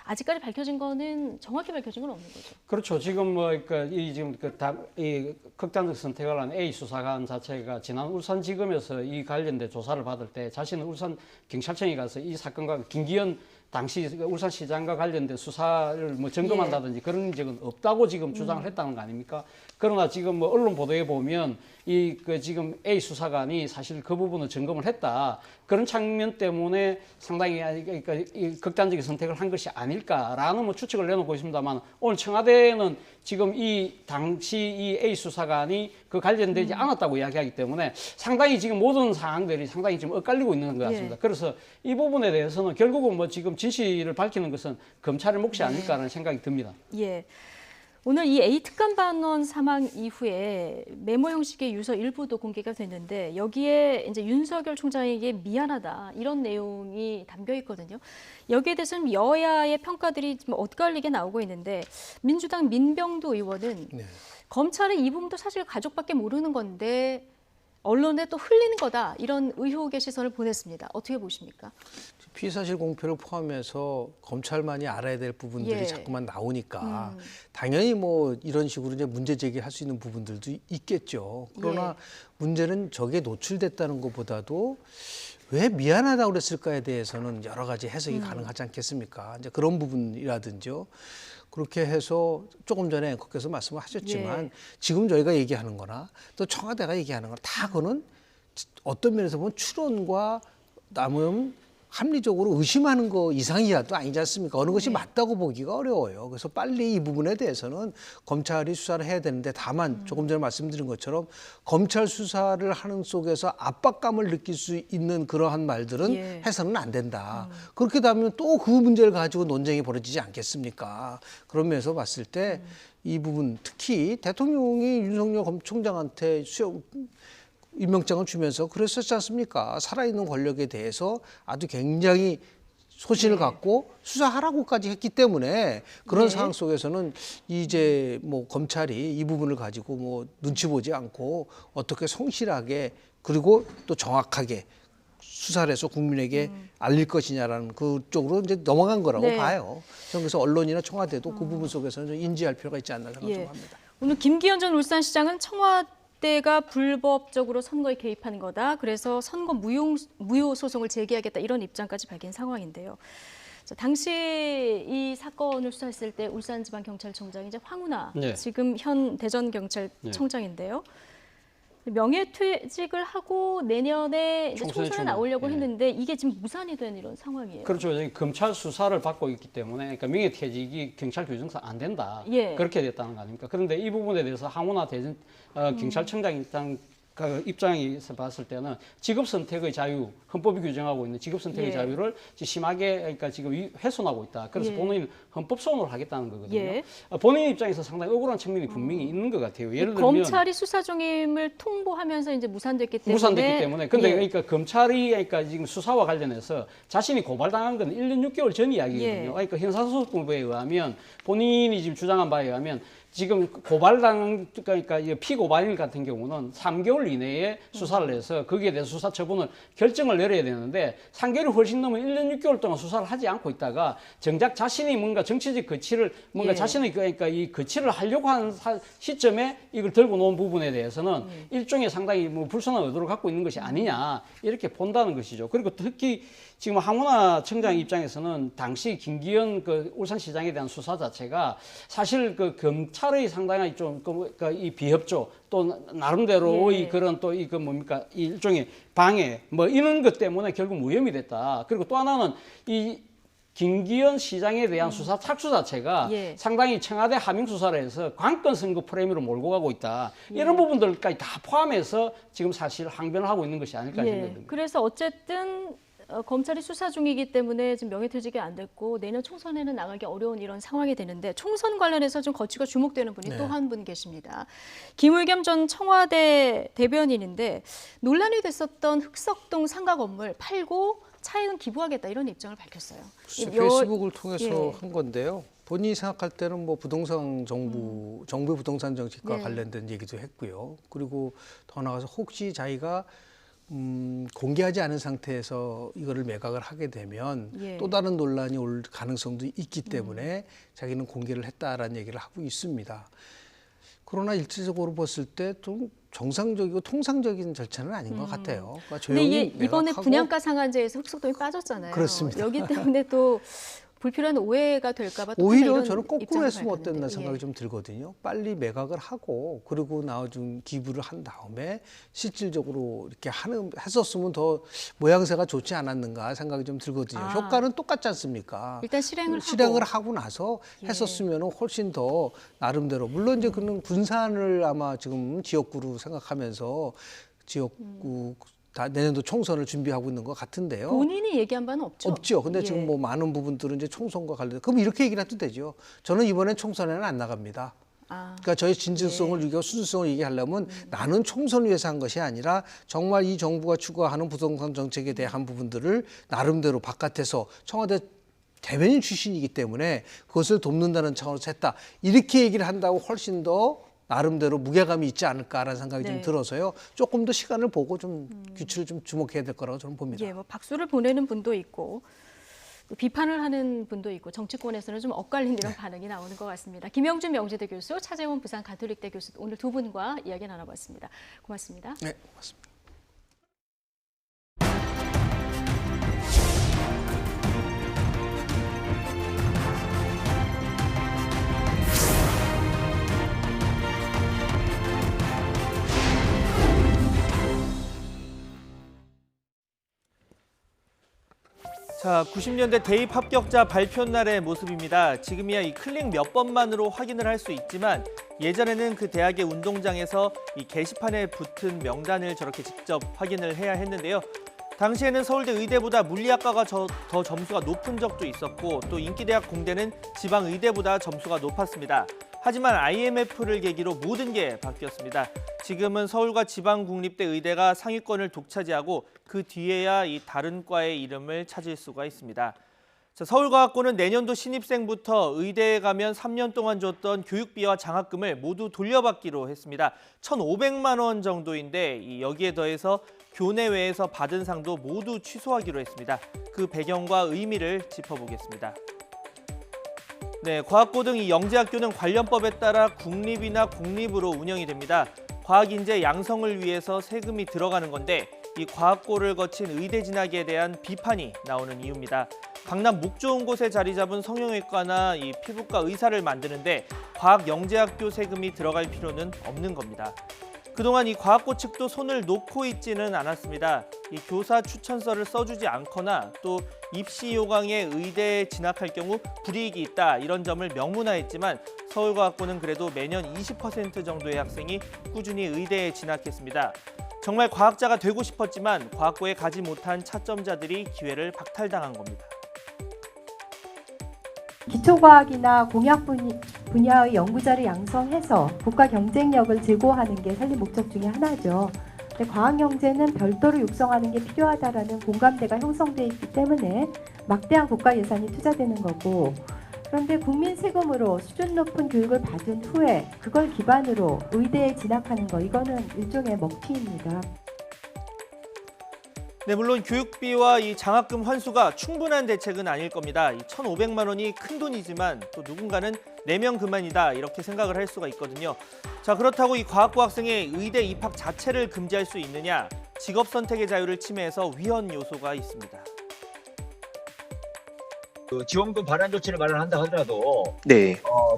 아직까지 밝혀진 거는, 정확히 밝혀진 건 없는 거죠. 그렇죠. 지금 뭐 이 극단적 선택을 한 A 수사관 자체가 지난 울산지검에서 이 관련된 조사를 받을 때 자신은 울산 경찰청에 가서 이 사건과 김기현 당시 울산시장과 관련된 수사를 뭐 점검한다든지 그런 적은 없다고 지금 주장을 했다는 거 아닙니까? 그러나 지금 뭐 언론 보도에 보면 지금 A 수사관이 사실 그 부분을 점검을 했다. 그런 측면 때문에 상당히 그러니까 이 극단적인 선택을 한 것이 아닐까라는 뭐 추측을 내놓고 있습니다만, 오늘 청와대는 지금 이 당시 이 A 수사관이 그 관련되지 않았다고 이야기하기 때문에 상당히 지금 모든 사항들이 상당히 지금 엇갈리고 있는 것 같습니다. 그래서 이 부분에 대해서는 결국은 뭐 지금 진실을 밝히는 것은 검찰의 몫이 아닐까라는 생각이 듭니다. 예. 오늘 이 A 특감반원 사망 이후에 메모 형식의 유서 일부도 공개가 됐는데, 여기에 이제 윤석열 총장에게 미안하다, 이런 내용이 담겨 있거든요. 여기에 대해서는 여야의 평가들이 좀 엇갈리게 나오고 있는데, 민주당 민병두 의원은 검찰의 이 부분도 사실 가족밖에 모르는 건데 언론에 또 흘리는 거다, 이런 의혹의 시선을 보냈습니다. 어떻게 보십니까? 피의사실 공표를 포함해서 검찰만이 알아야 될 부분들이 자꾸만 나오니까 당연히 뭐 이런 식으로 이제 문제 제기할 수 있는 부분들도 있겠죠. 그러나 문제는 저게 노출됐다는 것보다도 왜 미안하다고 그랬을까에 대해서는 여러 가지 해석이 가능하지 않겠습니까? 이제 그런 부분이라든지요. 그렇게 해서 조금 전에 앵커께서 말씀을 하셨지만 지금 저희가 얘기하는 거나 또 청와대가 얘기하는 거나 다 그거는 어떤 면에서 보면 추론과 남은 합리적으로 의심하는 거 이상이라도 아니지 않습니까? 어느 것이 맞다고 보기가 어려워요. 그래서 빨리 이 부분에 대해서는 검찰이 수사를 해야 되는데, 다만 조금 전에 말씀드린 것처럼 검찰 수사를 하는 속에서 압박감을 느낄 수 있는 그러한 말들은 해서는 안 된다. 그렇게 되면 또 그 문제를 가지고 논쟁이 벌어지지 않겠습니까? 그런 면에서 봤을 때 이 부분, 특히 대통령이 윤석열 총장한테 임명장을 주면서 그랬었지 않습니까? 살아있는 권력에 대해서 아주 굉장히 소신을 갖고 수사하라고까지 했기 때문에 그런 상황 속에서는 이제 뭐 검찰이 이 부분을 가지고 뭐 눈치 보지 않고 어떻게 성실하게 그리고 또 정확하게 수사를 해서 국민에게 알릴 것이냐라는 그쪽으로 이제 넘어간 거라고 봐요. 저는 그래서 언론이나 청와대도 그 부분 속에서는 좀 인지할 필요가 있지 않나 생각합니다. 오늘 김기현 전 울산시장은 청와대가 불법적으로 선거에 개입한 거다, 그래서 선거 무효 소송을 제기하겠다, 이런 입장까지 밝힌 상황인데요. 자, 당시 이 사건을 수사했을 때 울산지방경찰청장이 이제 황운하, 지금 현 대전경찰청장인데요. 명예퇴직을 하고 내년에 이제 총선에 나오려고 했는데 이게 지금 무산이 된 이런 상황이에요. 그렇죠. 검찰 수사를 받고 있기 때문에 그러니까 명예퇴직이 경찰 규정상 안 된다. 그렇게 됐다는 거 아닙니까? 그런데 이 부분에 대해서 황운하 대전 경찰청장 입장에서 봤을 때는 직업 선택의 자유, 헌법이 규정하고 있는 직업 선택의 자유를 심하게 그러니까 지금 훼손하고 있다. 그래서 본인은 헌법 소원을 하겠다는 거거든요. 본인 입장에서 상당히 억울한 측면이 분명히 있는 것 같아요. 예를 들면 검찰이 수사 중임을 통보하면서 이제 무산됐기 때문에. 근데 그러니까 검찰이 그러니까 지금 수사와 관련해서 자신이 고발당한 건 1년 6개월 전 이야기거든요. 그러니까 형사소송법에 의하면 본인이 지금 주장한 바에 의하면 지금 그러니까 피고발인 같은 경우는 3개월 이내에 수사를 해서 거기에 대해서 수사 처분을 결정을 내려야 되는데 3개월이 훨씬 넘은 1년 6개월 동안 수사를 하지 않고 있다가 정작 자신이 뭔가 정치적 거취를 자신의 그러니까 이 거취를 하려고 하는 시점에 이걸 들고 놓은 부분에 대해서는 일종의 상당히 뭐 불순한 의도를 갖고 있는 것이 아니냐, 이렇게 본다는 것이죠. 그리고 특히 지금 황운하 청장 입장에서는 당시 김기현 울산시장에 대한 수사 자체가 사실 검찰의 상당히 좀 이 비협조 또 나름대로의 그런 또 이 뭡니까 일종의 방해 뭐 이런 것 때문에 결국 무혐의 됐다. 그리고 또 하나는 이 김기현 시장에 대한 수사 착수 자체가 상당히 청와대 하명 수사를 해서 관건 선거 프레임으로 몰고 가고 있다. 이런 부분들까지 다 포함해서 지금 사실 항변을 하고 있는 것이 아닐까 생각됩니다. 그래서 어쨌든 검찰이 수사 중이기 때문에 지금 명예퇴직이 안 됐고 내년 총선에는 나가기 어려운 이런 상황이 되는데 총선 관련해서 좀 거취가 주목되는 분이 또 한 분 계십니다. 김의겸 전 청와대 대변인인데 논란이 됐었던 흑석동 상가 건물 팔고 차액은 기부하겠다 이런 입장을 밝혔어요. 페이스북을 통해서 한 건데요. 본인이 생각할 때는 뭐 부동산 정부의 부동산 정책과 관련된 얘기도 했고요. 그리고 더 나아가서 혹시 자기가 공개하지 않은 상태에서 이거를 매각을 하게 되면 또 다른 논란이 올 가능성도 있기 때문에 자기는 공개를 했다라는 얘기를 하고 있습니다. 그러나 일체적으로 봤을 때 좀 정상적이고 통상적인 절차는 아닌 것 같아요. 그러니까 조용히 근데 이번에 매각하고 분양가 상한제에서 흑석동이 빠졌잖아요. 그렇습니다. 여기 때문에 또 불필요한 오해가 될까 봐 오히려 저는 거꾸로 했으면 어땠나 생각이 좀 들거든요. 빨리 매각을 하고 그리고 나와준 기부를 한 다음에 실질적으로 이렇게 했었으면 더 모양새가 좋지 않았는가 생각이 좀 들거든요. 효과는 똑같지 않습니까? 일단 실행을 하고 나서 했었으면 훨씬 더 나름대로 물론 이제 그는 군산을 아마 지금 지역구로 생각하면서 지역구 다 내년도 총선을 준비하고 있는 것 같은데요. 본인이 얘기한 바는 없죠? 없죠. 근데 지금 뭐 많은 부분들은 이제 총선과 관련돼. 그럼 이렇게 얘기를 해도 되죠. 저는 이번에 총선에는 안 나갑니다. 그러니까 저희 진정성을 얘기하고 순수성을 얘기하려면 나는 총선을 위해서 한 것이 아니라 정말 이 정부가 추구하는 부동산 정책에 대한 부분들을 나름대로 바깥에서 청와대 대변인 출신이기 때문에 그것을 돕는다는 차원에서 했다. 이렇게 얘기를 한다고 훨씬 더 나름대로 무게감이 있지 않을까라는 생각이 좀 들어서요. 조금 더 시간을 보고 좀 규칙을 좀 주목해야 될 거라고 저는 봅니다. 뭐 박수를 보내는 분도 있고 또 비판을 하는 분도 있고 정치권에서는 좀 엇갈린 이런 반응이 나오는 것 같습니다. 김영준 명지대 교수, 차재원 부산 가톨릭대 교수 오늘 두 분과 이야기 나눠봤습니다. 고맙습니다. 네, 고맙습니다. 자, 90년대 대입 합격자 발표 날의 모습입니다. 지금이야 이 클릭 몇 번만으로 확인을 할 수 있지만 예전에는 그 대학의 운동장에서 이 게시판에 붙은 명단을 저렇게 직접 확인을 해야 했는데요. 당시에는 서울대 의대보다 물리학과가 더 점수가 높은 적도 있었고 또 인기대학 공대는 지방 의대보다 점수가 높았습니다. 하지만 IMF를 계기로 모든 게 바뀌었습니다. 지금은 서울과 지방국립대 의대가 상위권을 독차지하고 그 뒤에야 이 다른 과의 이름을 찾을 수가 있습니다. 자, 서울과학고는 내년도 신입생부터 의대에 가면 3년 동안 줬던 교육비와 장학금을 모두 돌려받기로 했습니다. 1,500만 원 정도인데 여기에 더해서 교내외에서 받은 상도 모두 취소하기로 했습니다. 그 배경과 의미를 짚어보겠습니다. 네, 과학고 등 이 영재학교는 관련법에 따라 국립이나 공립으로 운영이 됩니다. 과학인재 양성을 위해서 세금이 들어가는 건데 이 과학고를 거친 의대 진학에 대한 비판이 나오는 이유입니다. 강남 목 좋은 곳에 자리 잡은 성형외과나 이 피부과 의사를 만드는데 과학영재학교 세금이 들어갈 필요는 없는 겁니다. 그동안 이 과학고 측도 손을 놓고 있지는 않았습니다. 이 교사 추천서를 써주지 않거나 또 입시 요강에 의대에 진학할 경우 불이익이 있다 이런 점을 명문화했지만 서울과학고는 그래도 매년 20% 정도의 학생이 꾸준히 의대에 진학했습니다. 정말 과학자가 되고 싶었지만 과학고에 가지 못한 차점자들이 기회를 박탈당한 겁니다. 기초과학이나 공학 분야의 연구자를 양성해서 국가 경쟁력을 제고하는 게 설립 목적 중에 하나죠. 근데 과학경제는 별도로 육성하는 게 필요하다라는 공감대가 형성돼 있기 때문에 막대한 국가 예산이 투자되는 거고 그런데 국민 세금으로 수준 높은 교육을 받은 후에 그걸 기반으로 의대에 진학하는 거 이거는 일종의 먹튀입니다. 네, 물론 교육비와 이 장학금 환수가 충분한 대책은 아닐 겁니다. 이 1,500만 원이 큰 돈이지만 또 누군가는 내면 그만이다 이렇게 생각을 할 수가 있거든요. 자, 그렇다고 이 과학고 학생의 의대 입학 자체를 금지할 수 있느냐? 직업 선택의 자유를 침해해서 위헌 요소가 있습니다. 그 지원금 발행 조치를 마련한다 하더라도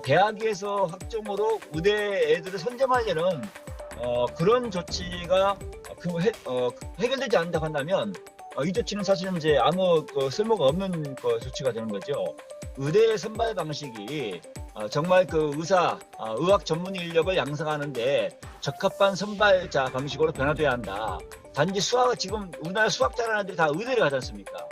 대학에서 학점으로 의대 애들을 선점하려는 그런 조치가 해결되지 않는다고 한다면 이 조치는 사실은 이제 아무 쓸모가 없는 조치가 되는 거죠. 의대 선발 방식이 정말 그 의학 전문 인력을 양성하는데 적합한 선발자 방식으로 변화돼야 한다. 단지 지금 우리나라 수학 잘하는 애들이 다 의대를 가지 않습니까?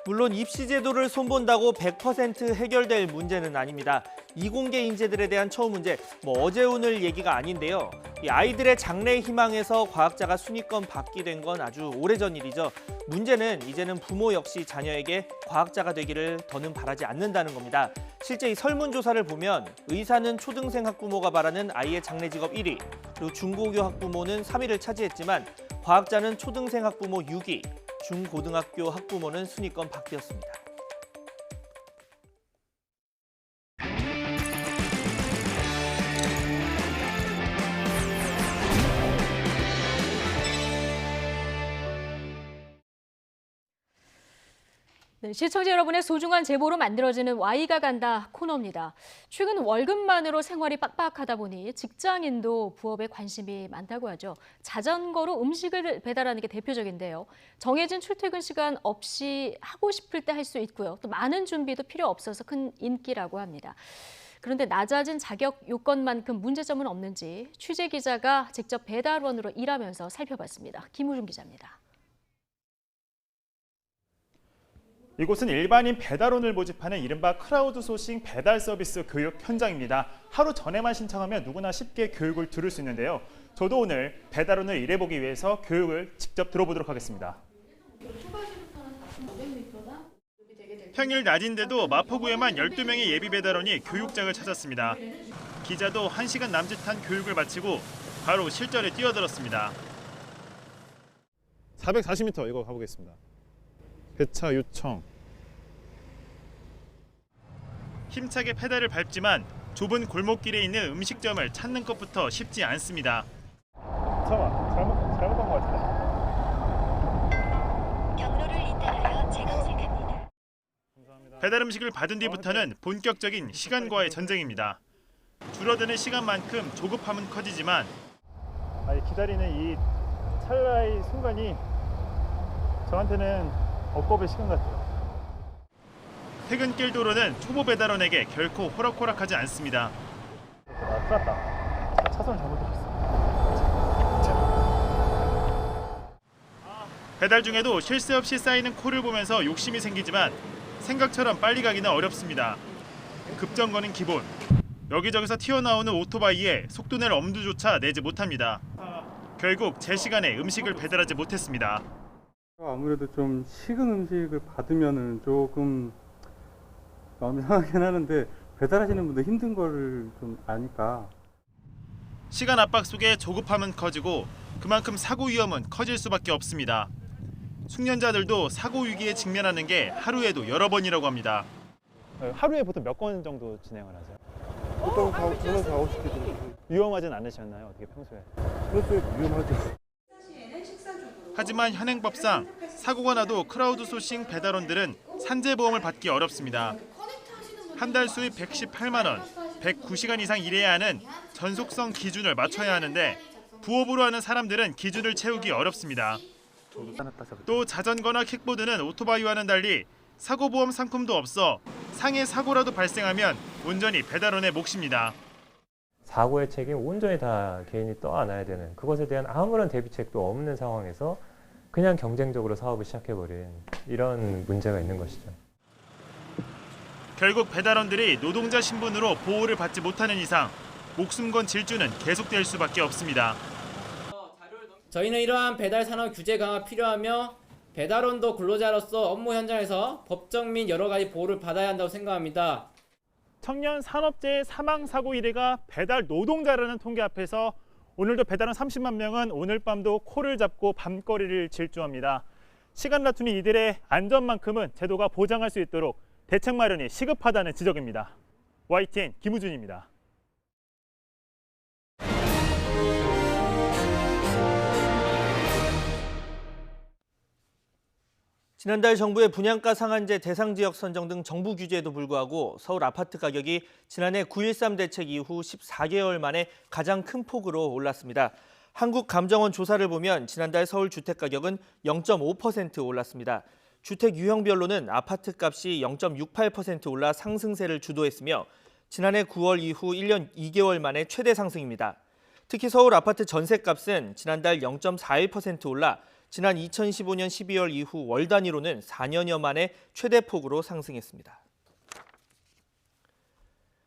물론 입시 제도를 손본다고 100% 해결될 문제는 아닙니다. 이공계 인재들에 대한 처우 문제, 어제 오늘 얘기가 아닌데요. 이 아이들의 장래 희망에서 과학자가 순위권 받게 된 건 아주 오래전 일이죠. 문제는 이제는 부모 역시 자녀에게 과학자가 되기를 더는 바라지 않는다는 겁니다. 실제 이 설문조사를 보면 의사는 초등생 학부모가 바라는 아이의 장래 직업 1위, 그리고 중고교 학부모는 3위를 차지했지만 과학자는 초등생 학부모 6위, 중고등학교 학부모는 순위권 밖이었습니다. 네, 시청자 여러분의 소중한 제보로 만들어지는 Y가 간다 코너입니다. 최근 월급만으로 생활이 빡빡하다 보니 직장인도 부업에 관심이 많다고 하죠. 자전거로 음식을 배달하는 게 대표적인데요. 정해진 출퇴근 시간 없이 하고 싶을 때 할 수 있고요. 또 많은 준비도 필요 없어서 큰 인기라고 합니다. 그런데 낮아진 자격 요건만큼 문제점은 없는지 취재 기자가 직접 배달원으로 일하면서 살펴봤습니다. 김우중 기자입니다. 이곳은 일반인 배달원을 모집하는 이른바 크라우드 소싱 배달 서비스 교육 현장입니다. 하루 전에만 신청하면 누구나 쉽게 교육을 들을 수 있는데요. 저도 오늘 배달원을 일해보기 위해서 교육을 직접 들어보도록 하겠습니다. 평일 낮인데도 마포구에만 12명의 예비 배달원이 교육장을 찾았습니다. 기자도 1시간 남짓한 교육을 마치고 바로 실전에 뛰어들었습니다. 440m 이거 가보겠습니다. 배차 요청. 힘차게 페달을 밟지만 좁은 골목길에 있는 음식점을 찾는 것부터 쉽지 않습니다. 잠깐만, 잘못한 것 같은데. 경로를 이탈하여 재검색합니다. 배달 음식을 받은 뒤부터는 본격적인 시간과의 전쟁입니다. 줄어드는 시간만큼 조급함은 커지지만 기다리는 이 찰나의 순간이 저한테는 억겁의 시간 같아요. 퇴근길 도로는 초보 배달원에게 결코 호락호락하지 않습니다. 큰일 났다. 차선을 잘못했어. 배달 중에도 쉴 새 없이 쌓이는 콜을 보면서 욕심이 생기지만 생각처럼 빨리 가기는 어렵습니다. 급정거는 기본. 여기저기서 튀어나오는 오토바이에 속도 낼 엄두조차 내지 못합니다. 결국 제 시간에 음식을 배달하지 못했습니다. 아무래도 좀 식은 음식을 받으면은 조금 마음이 상하긴 하는데 배달하시는 분들 힘든 거를 좀 아니까. 시간 압박 속에 조급함은 커지고 그만큼 사고 위험은 커질 수밖에 없습니다. 숙련자들도 사고 위기에 직면하는 게 하루에도 여러 번이라고 합니다. 하루에 보통 몇 건 정도 진행을 하세요? 보통 4-50개 정도. 위험하진 않으셨나요? 어떻게 평소에? 그렇죠. 위험하죠. 하지만 현행법상 사고가 나도 크라우드 소싱 배달원들은 산재보험을 받기 어렵습니다. 한 달 수입 118만 원, 109시간 이상 일해야 하는 전속성 기준을 맞춰야 하는데 부업으로 하는 사람들은 기준을 채우기 어렵습니다. 또 자전거나 킥보드는 오토바이와는 달리 사고보험 상품도 없어 상해 사고라도 발생하면 온전히 배달원의 몫입니다. 사고의 책임 온전히 다 개인이 떠안아야 되는, 그것에 대한 아무런 대비책도 없는 상황에서 그냥 경쟁적으로 사업을 시작해버린 이런 문제가 있는 것이죠. 결국 배달원들이 노동자 신분으로 보호를 받지 못하는 이상 목숨 건 질주는 계속될 수밖에 없습니다. 저희는 이러한 배달 산업 규제 강화 필요하며 배달원도 근로자로서 업무 현장에서 법적 및 여러 가지 보호를 받아야 한다고 생각합니다. 청년 산업재해 사망 사고 1위가 배달 노동자라는 통계 앞에서 오늘도 배달원 30만 명은 오늘 밤도 코를 잡고 밤거리를 질주합니다. 시간 다툼이 이들의 안전만큼은 제도가 보장할 수 있도록 대책 마련이 시급하다는 지적입니다. YTN 김우준입니다. 지난달 정부의 분양가 상한제 대상 지역 선정 등 정부 규제에도 불구하고 서울 아파트 가격이 지난해 9.13 대책 이후 14개월 만에 가장 큰 폭으로 올랐습니다. 한국감정원 조사를 보면 지난달 서울 주택 가격은 0.5% 올랐습니다. 주택 유형별로는 아파트 값이 0.68% 올라 상승세를 주도했으며 지난해 9월 이후 1년 2개월 만에 최대 상승입니다. 특히 서울 아파트 전셋값은 지난달 0.41% 올라 지난 2015년 12월 이후 월 단위로는 4년여 만에 최대폭으로 상승했습니다.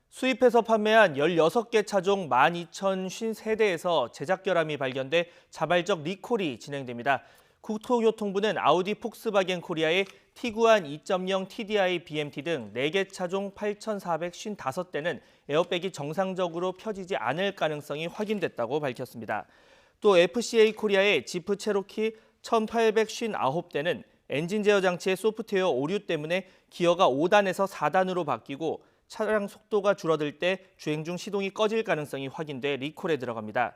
수입해서 판매한 16개 차종 12,053대에서 제작 결함이 발견돼 자발적 리콜이 진행됩니다. 국토교통부는 아우디 폭스바겐 코리아의 티구안 2.0 TDI BMT 등 4개 차종 8,455대는 에어백이 정상적으로 펴지지 않을 가능성이 확인됐다고 밝혔습니다. 또 FCA 코리아의 지프 체로키 1,859대는 엔진 제어 장치의 소프트웨어 오류 때문에 기어가 5단에서 4단으로 바뀌고 차량 속도가 줄어들 때 주행 중 시동이 꺼질 가능성이 확인돼 리콜에 들어갑니다.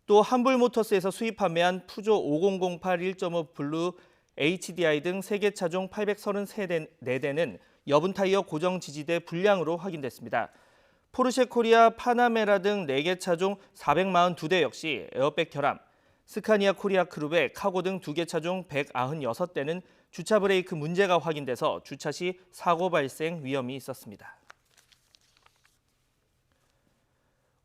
또 한불모터스에서 수입 판매한 푸조 5008 1.5 블루 HDI 등 3개 차종 834대는 여분 타이어 고정 지지대 불량으로 확인됐습니다. 포르쉐 코리아 파나메라 등 4개 차종 442대 역시 에어백 결함, 스카니아 코리아 크루베, 카고 등 2개 차종 196대는 주차 브레이크 문제가 확인돼서 주차 시 사고 발생 위험이 있었습니다.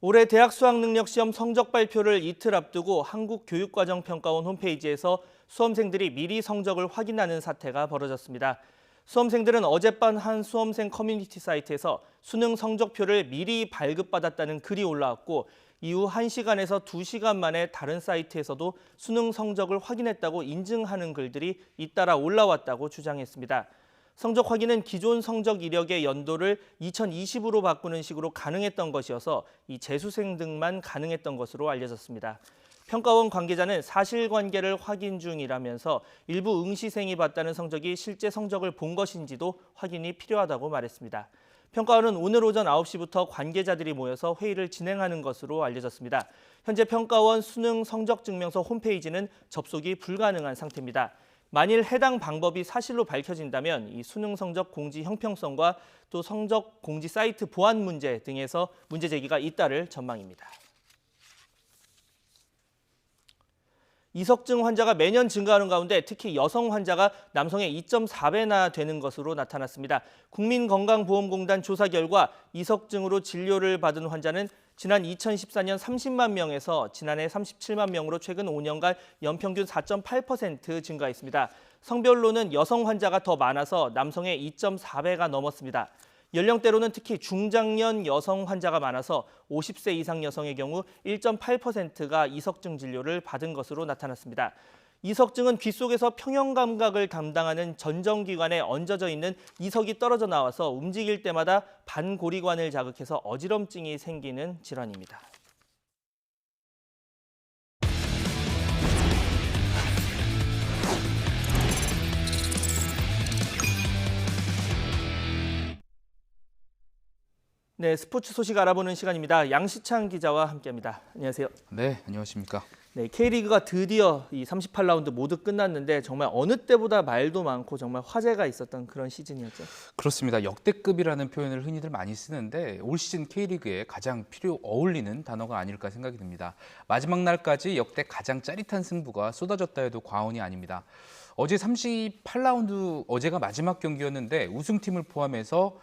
올해 대학 수학능력시험 성적 발표를 이틀 앞두고 한국교육과정평가원 홈페이지에서 수험생들이 미리 성적을 확인하는 사태가 벌어졌습니다. 수험생들은 어젯밤 한 수험생 커뮤니티 사이트에서 수능 성적표를 미리 발급받았다는 글이 올라왔고 이후 1시간에서 2시간 만에 다른 사이트에서도 수능 성적을 확인했다고 인증하는 글들이 잇따라 올라왔다고 주장했습니다. 성적 확인은 기존 성적 이력의 연도를 2020으로 바꾸는 식으로 가능했던 것이어서 이 재수생 등만 가능했던 것으로 알려졌습니다. 평가원 관계자는 사실관계를 확인 중이라면서 일부 응시생이 봤다는 성적이 실제 성적을 본 것인지도 확인이 필요하다고 말했습니다. 평가원은 오늘 오전 9시부터 관계자들이 모여서 회의를 진행하는 것으로 알려졌습니다. 현재 평가원 수능 성적 증명서 홈페이지는 접속이 불가능한 상태입니다. 만일 해당 방법이 사실로 밝혀진다면 이 수능 성적 공지 형평성과 또 성적 공지 사이트 보안 문제 등에서 문제 제기가 잇따를 전망입니다. 이석증 환자가 매년 증가하는 가운데 특히 여성 환자가 남성의 2.4배나 되는 것으로 나타났습니다. 국민건강보험공단 조사 결과 이석증으로 진료를 받은 환자는 지난 2014년 30만 명에서 지난해 37만 명으로 최근 5년간 연평균 4.8% 증가했습니다. 성별로는 여성 환자가 더 많아서 남성의 2.4배가 넘었습니다. 연령대로는 특히 중장년 여성 환자가 많아서 50세 이상 여성의 경우 1.8%가 이석증 진료를 받은 것으로 나타났습니다. 이석증은 귀 속에서 평형 감각을 담당하는 전정기관에 얹어져 있는 이석이 떨어져 나와서 움직일 때마다 반고리관을 자극해서 어지럼증이 생기는 질환입니다. 네, 스포츠 소식 알아보는 시간입니다. 양시창 기자와 함께합니다. 안녕하세요. 네, 안녕하십니까. 네, K리그가 드디어 이 38라운드 모두 끝났는데 정말 어느 때보다 말도 많고 정말 화제가 있었던 그런 시즌이었죠. 그렇습니다. 역대급이라는 표현을 흔히들 많이 쓰는데 올 시즌 K리그에 가장 어울리는 단어가 아닐까 생각이 듭니다. 마지막 날까지 역대 가장 짜릿한 승부가 쏟아졌다 해도 과언이 아닙니다. 어제 38라운드 어제가 마지막 경기였는데 우승팀을 포함해서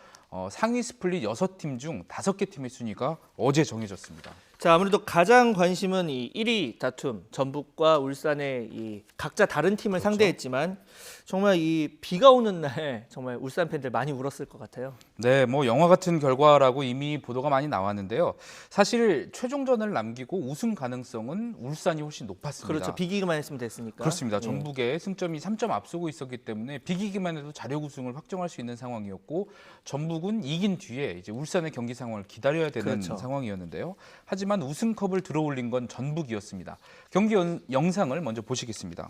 상위 스플릿 6팀 중 5개 팀의 순위가 어제 정해졌습니다. 자, 아무래도 가장 관심은 이 1위 다툼, 전북과 울산의 이 각자 다른 팀을 그렇죠. 상대했지만 정말 이 비가 오는 날 정말 울산 팬들 많이 울었을 것 같아요. 네, 뭐 영화 같은 결과라고 이미 보도가 많이 나왔는데요. 사실 최종전을 남기고 우승 가능성은 울산이 훨씬 높았습니다. 그렇죠. 비기기만 했으면 됐으니까. 그렇습니다. 전북의 승점이 3점 앞서고 있었기 때문에 비기기만 해도 자력 우승을 확정할 수 있는 상황이었고 전북은 이긴 뒤에 이제 울산의 경기 상황을 기다려야 되는 그렇죠. 상황이었는데요. 하지만 우승컵을 들어올린 건 전북이었습니다. 경기 영상을 먼저 보시겠습니다.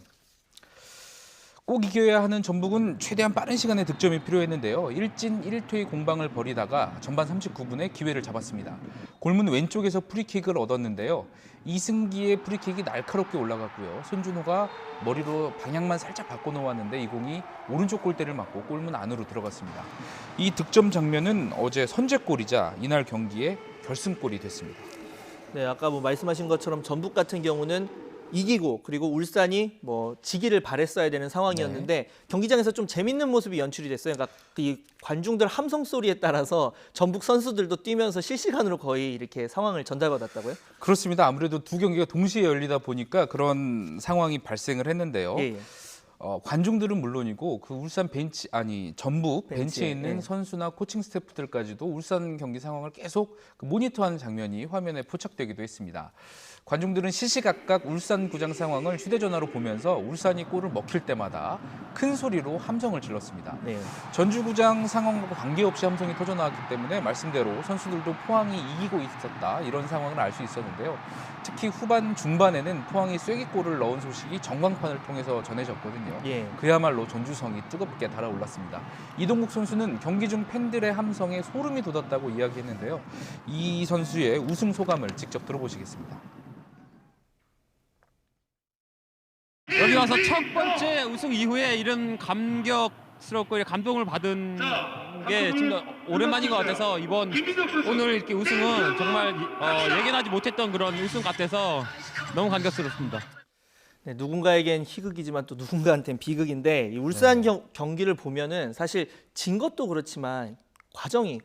꼭 이겨야 하는 전북은 최대한 빠른 시간에 득점이 필요했는데요. 일진 1퇴의 공방을 벌이다가 전반 39분에 기회를 잡았습니다. 골문 왼쪽에서 프리킥을 얻었는데요. 이승기의 프리킥이 날카롭게 올라갔고요. 손준호가 머리로 방향만 살짝 바꿔놓았는데 이 공이 오른쪽 골대를 맞고 골문 안으로 들어갔습니다. 이 득점 장면은 어제 선제골이자 이날 경기의 결승골이 됐습니다. 네, 아까 뭐 말씀하신 것처럼 전북 같은 경우는 이기고 그리고 울산이 뭐 지기를 바랬어야 되는 상황이었는데 경기장에서 좀 재밌는 모습이 연출이 됐어요. 그러니까 이 관중들 함성 소리에 따라서 전북 선수들도 뛰면서 실시간으로 거의 이렇게 상황을 전달받았다고요? 그렇습니다. 아무래도 두 경기가 동시에 열리다 보니까 그런 상황이 발생을 했는데요. 관중들은 물론이고 그 울산 전북 벤치에 있는 선수나 코칭 스태프들까지도 울산 경기 상황을 계속 모니터하는 장면이 화면에 포착되기도 했습니다. 관중들은 시시각각 울산 구장 상황을 휴대전화로 보면서 울산이 골을 먹힐 때마다 큰 소리로 함성을 질렀습니다. 전주구장 상황과 관계없이 함성이 터져나왔기 때문에 말씀대로 선수들도 포항이 이기고 있었다 이런 상황을 알 수 있었는데요. 특히 후반 중반에는 포항이 쐐기골을 넣은 소식이 전광판을 통해서 전해졌거든요. 그야말로 전주성이 뜨겁게 달아올랐습니다. 이동국 선수는 경기 중 팬들의 함성에 소름이 돋았다고 이야기했는데요. 이 선수의 우승 소감을 직접 들어보시겠습니다. 여기 와서 첫 번째 우승 이후에 이런 감격스럽고 감동을 받은 게 좀 오랜만인 것 같아서 오늘 이렇게 우승은 정말 예견하지 못했던 그런 우승 같아서 너무 감격스럽습니다. 네, 누군가에겐 희극이지만 또 누군가한테는 비극인데 이 울산 경기를 보면은 사실 진 것도 그렇지만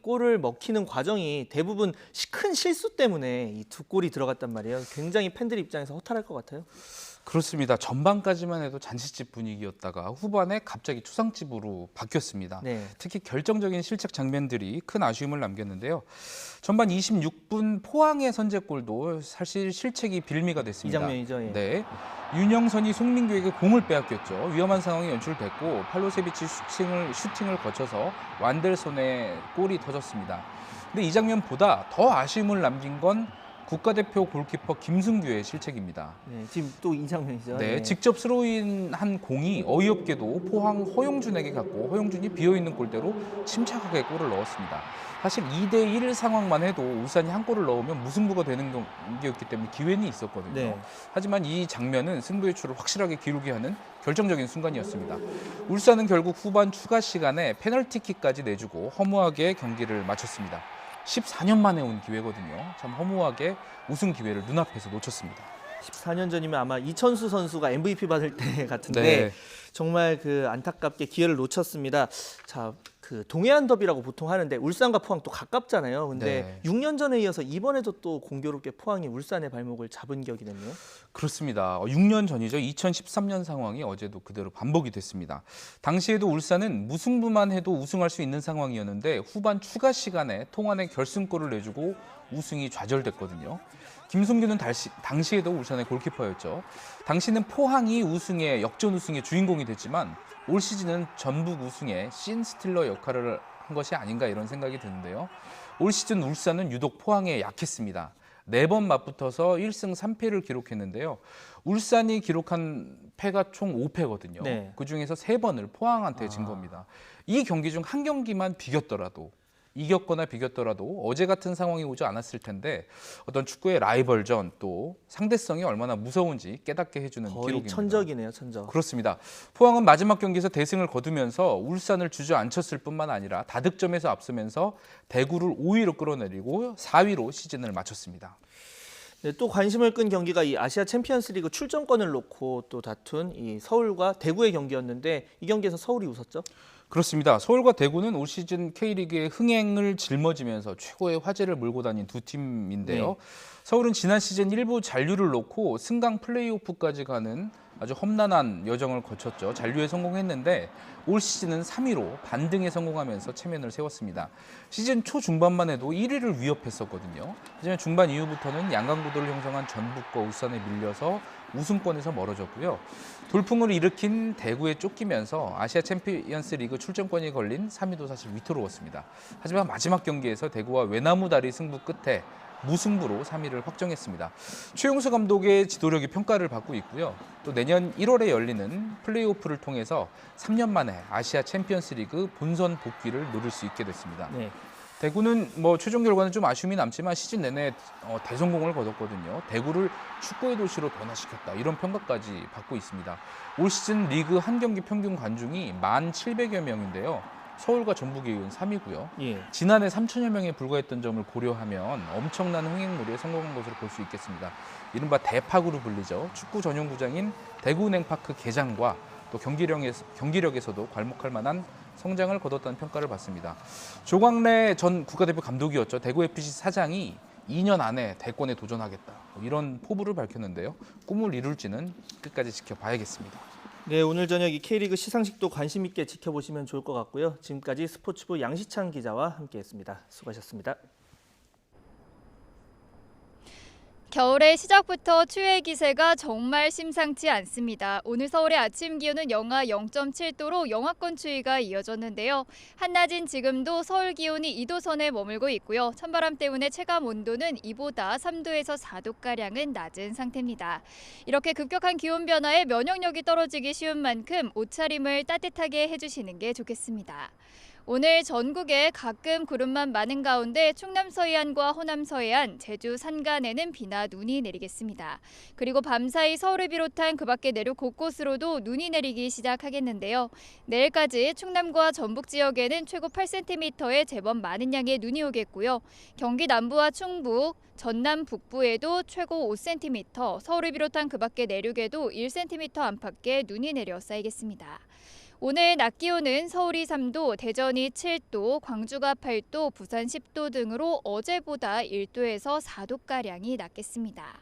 골을 먹히는 과정이 대부분 큰 실수 때문에 이 두 골이 들어갔단 말이에요. 굉장히 팬들 입장에서 허탈할 것 같아요. 그렇습니다. 전반까지만 해도 잔치집 분위기였다가 후반에 갑자기 초상집으로 바뀌었습니다. 특히 결정적인 실책 장면들이 큰 아쉬움을 남겼는데요. 전반 26분 포항의 선제골도 사실 실책이 빌미가 됐습니다. 이 장면이죠. 네, 윤영선이 송민규에게 공을 빼앗겼죠. 위험한 상황이 연출됐고 팔로세비치 슈팅을 거쳐서 완델손의 골이 터졌습니다. 근데 이 장면보다 더 아쉬움을 남긴 건 국가대표 골키퍼 김승규의 실책입니다. 네, 지금 또 이 장면이죠. 네, 직접 스로인한 공이 어이없게도 포항 허용준에게 갔고 허용준이 비어있는 골대로 침착하게 골을 넣었습니다. 사실 2대1 상황만 해도 울산이 한 골을 넣으면 무승부가 되는 경기였기 때문에 기회는 있었거든요. 하지만 이 장면은 승부의 추를 확실하게 기울게 하는 결정적인 순간이었습니다. 울산은 결국 후반 추가 시간에 페널티킥까지 내주고 허무하게 경기를 마쳤습니다. 14년 만에 온 기회거든요. 참 허무하게 우승 기회를 눈앞에서 놓쳤습니다. 14년 전이면 아마 이천수 선수가 MVP 받을 때 같은데 정말 안타깝게 기회를 놓쳤습니다. 자, 동해안 더비라고 보통 하는데 울산과 포항 또 가깝잖아요. 근데 6년 전에 이어서 이번에도 또 공교롭게 포항이 울산의 발목을 잡은 격이 됐네요. 그렇습니다. 6년 전이죠. 2013년 상황이 어제도 그대로 반복이 됐습니다. 당시에도 울산은 무승부만 해도 우승할 수 있는 상황이었는데 후반 추가 시간에 통안에 결승골을 내주고 우승이 좌절됐거든요. 김승규는 당시에도 울산의 골키퍼였죠. 당시는 포항이 역전 우승의 주인공이 됐지만 올 시즌은 전북 우승의 씬 스틸러 역할을 한 것이 아닌가 이런 생각이 드는데요. 올 시즌 울산은 유독 포항에 약했습니다. 4번 맞붙어서 1승 3패를 기록했는데요. 울산이 기록한 패가 총 5패거든요. 그중에서 3번을 포항한테 진 겁니다. 이 경기 중 한 경기만 이겼거나 비겼더라도 어제 같은 상황이 오지 않았을 텐데 어떤 축구의 라이벌전 또 상대성이 얼마나 무서운지 깨닫게 해주는 거의 기록입니다. 천적이네요, 천적. 그렇습니다. 포항은 마지막 경기에서 대승을 거두면서 울산을 주저앉혔을 뿐만 아니라 다득점에서 앞서면서 대구를 5위로 끌어내리고 4위로 시즌을 마쳤습니다. 네, 또 관심을 끈 경기가 이 아시아 챔피언스리그 출전권을 놓고 또 다툰 이 서울과 대구의 경기였는데 이 경기에서 서울이 웃었죠? 그렇습니다. 서울과 대구는 올 시즌 K리그의 흥행을 짊어지면서 최고의 화제를 몰고 다닌 두 팀인데요. 서울은 지난 시즌 일부 잔류를 놓고 승강 플레이오프까지 가는 아주 험난한 여정을 거쳤죠. 잔류에 성공했는데 올 시즌은 3위로 반등에 성공하면서 체면을 세웠습니다. 시즌 초중반만 해도 1위를 위협했었거든요. 하지만 중반 이후부터는 양강구도를 형성한 전북과 울산에 밀려서 우승권에서 멀어졌고요. 돌풍을 일으킨 대구에 쫓기면서 아시아 챔피언스 리그 출전권이 걸린 3위도 사실 위태로웠습니다. 하지만 마지막 경기에서 대구와 외나무다리 승부 끝에 무승부로 3위를 확정했습니다. 최용수 감독의 지도력이 평가를 받고 있고요. 또 내년 1월에 열리는 플레이오프를 통해서 3년 만에 아시아 챔피언스 리그 본선 복귀를 노릴 수 있게 됐습니다. 대구는 최종 결과는 좀 아쉬움이 남지만 시즌 내내 대성공을 거뒀거든요. 대구를 축구의 도시로 변화시켰다 이런 평가까지 받고 있습니다. 올 시즌 리그 한 경기 평균 관중이 1,700여 명인데요. 서울과 전북이 이은 3위고요. 예. 지난해 3천여 명에 불과했던 점을 고려하면 엄청난 흥행물에 성공한 것으로 볼 수 있겠습니다. 이른바 대팍으로 불리죠. 축구 전용구장인 대구은행파크 개장과 또 경기력에서도 괄목할 만한 성장을 거뒀다는 평가를 받습니다. 조광래 전 국가대표 감독이었죠. 대구FC 사장이 2년 안에 대권에 도전하겠다. 이런 포부를 밝혔는데요. 꿈을 이룰지는 끝까지 지켜봐야겠습니다. 네, 오늘 저녁 이 K리그 시상식도 관심 있게 지켜보시면 좋을 것 같고요. 지금까지 스포츠부 양시창 기자와 함께했습니다. 수고하셨습니다. 겨울의 시작부터 추위의 기세가 정말 심상치 않습니다. 오늘 서울의 아침 기온은 영하 0.7도로 영하권 추위가 이어졌는데요. 한낮인 지금도 서울 기온이 2도 선에 머물고 있고요. 찬바람 때문에 체감 온도는 이보다 3도에서 4도가량은 낮은 상태입니다. 이렇게 급격한 기온 변화에 면역력이 떨어지기 쉬운 만큼 옷차림을 따뜻하게 해주시는 게 좋겠습니다. 오늘 전국에 가끔 구름만 많은 가운데 충남 서해안과 호남 서해안, 제주 산간에는 비나 눈이 내리겠습니다. 그리고 밤사이 서울을 비롯한 그 밖의 내륙 곳곳으로도 눈이 내리기 시작하겠는데요. 내일까지 충남과 전북 지역에는 최고 8cm의 제법 많은 양의 눈이 오겠고요. 경기 남부와 충북, 전남 북부에도 최고 5cm, 서울을 비롯한 그 밖의 내륙에도 1cm 안팎의 눈이 내려 쌓이겠습니다. 오늘 낮 기온은 서울이 3도, 대전이 7도, 광주가 8도, 부산 10도 등으로 어제보다 1도에서 4도가량이 낮겠습니다.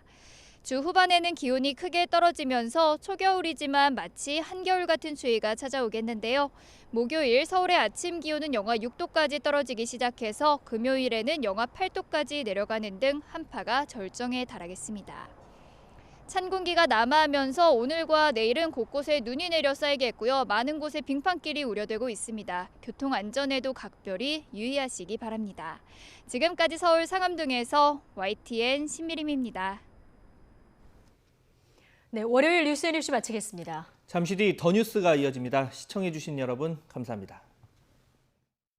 주 후반에는 기온이 크게 떨어지면서 초겨울이지만 마치 한겨울 같은 추위가 찾아오겠는데요. 목요일 서울의 아침 기온은 영하 6도까지 떨어지기 시작해서 금요일에는 영하 8도까지 내려가는 등 한파가 절정에 달하겠습니다. 찬 공기가 남하하면서 오늘과 내일은 곳곳에 눈이 내려 쌓이겠고요. 많은 곳에 빙판길이 우려되고 있습니다. 교통 안전에도 각별히 유의하시기 바랍니다. 지금까지 서울 상암동에서 YTN 신미림입니다. 네, 월요일 뉴스 마치겠습니다. 잠시 뒤 더 뉴스가 이어집니다. 시청해주신 여러분 감사합니다.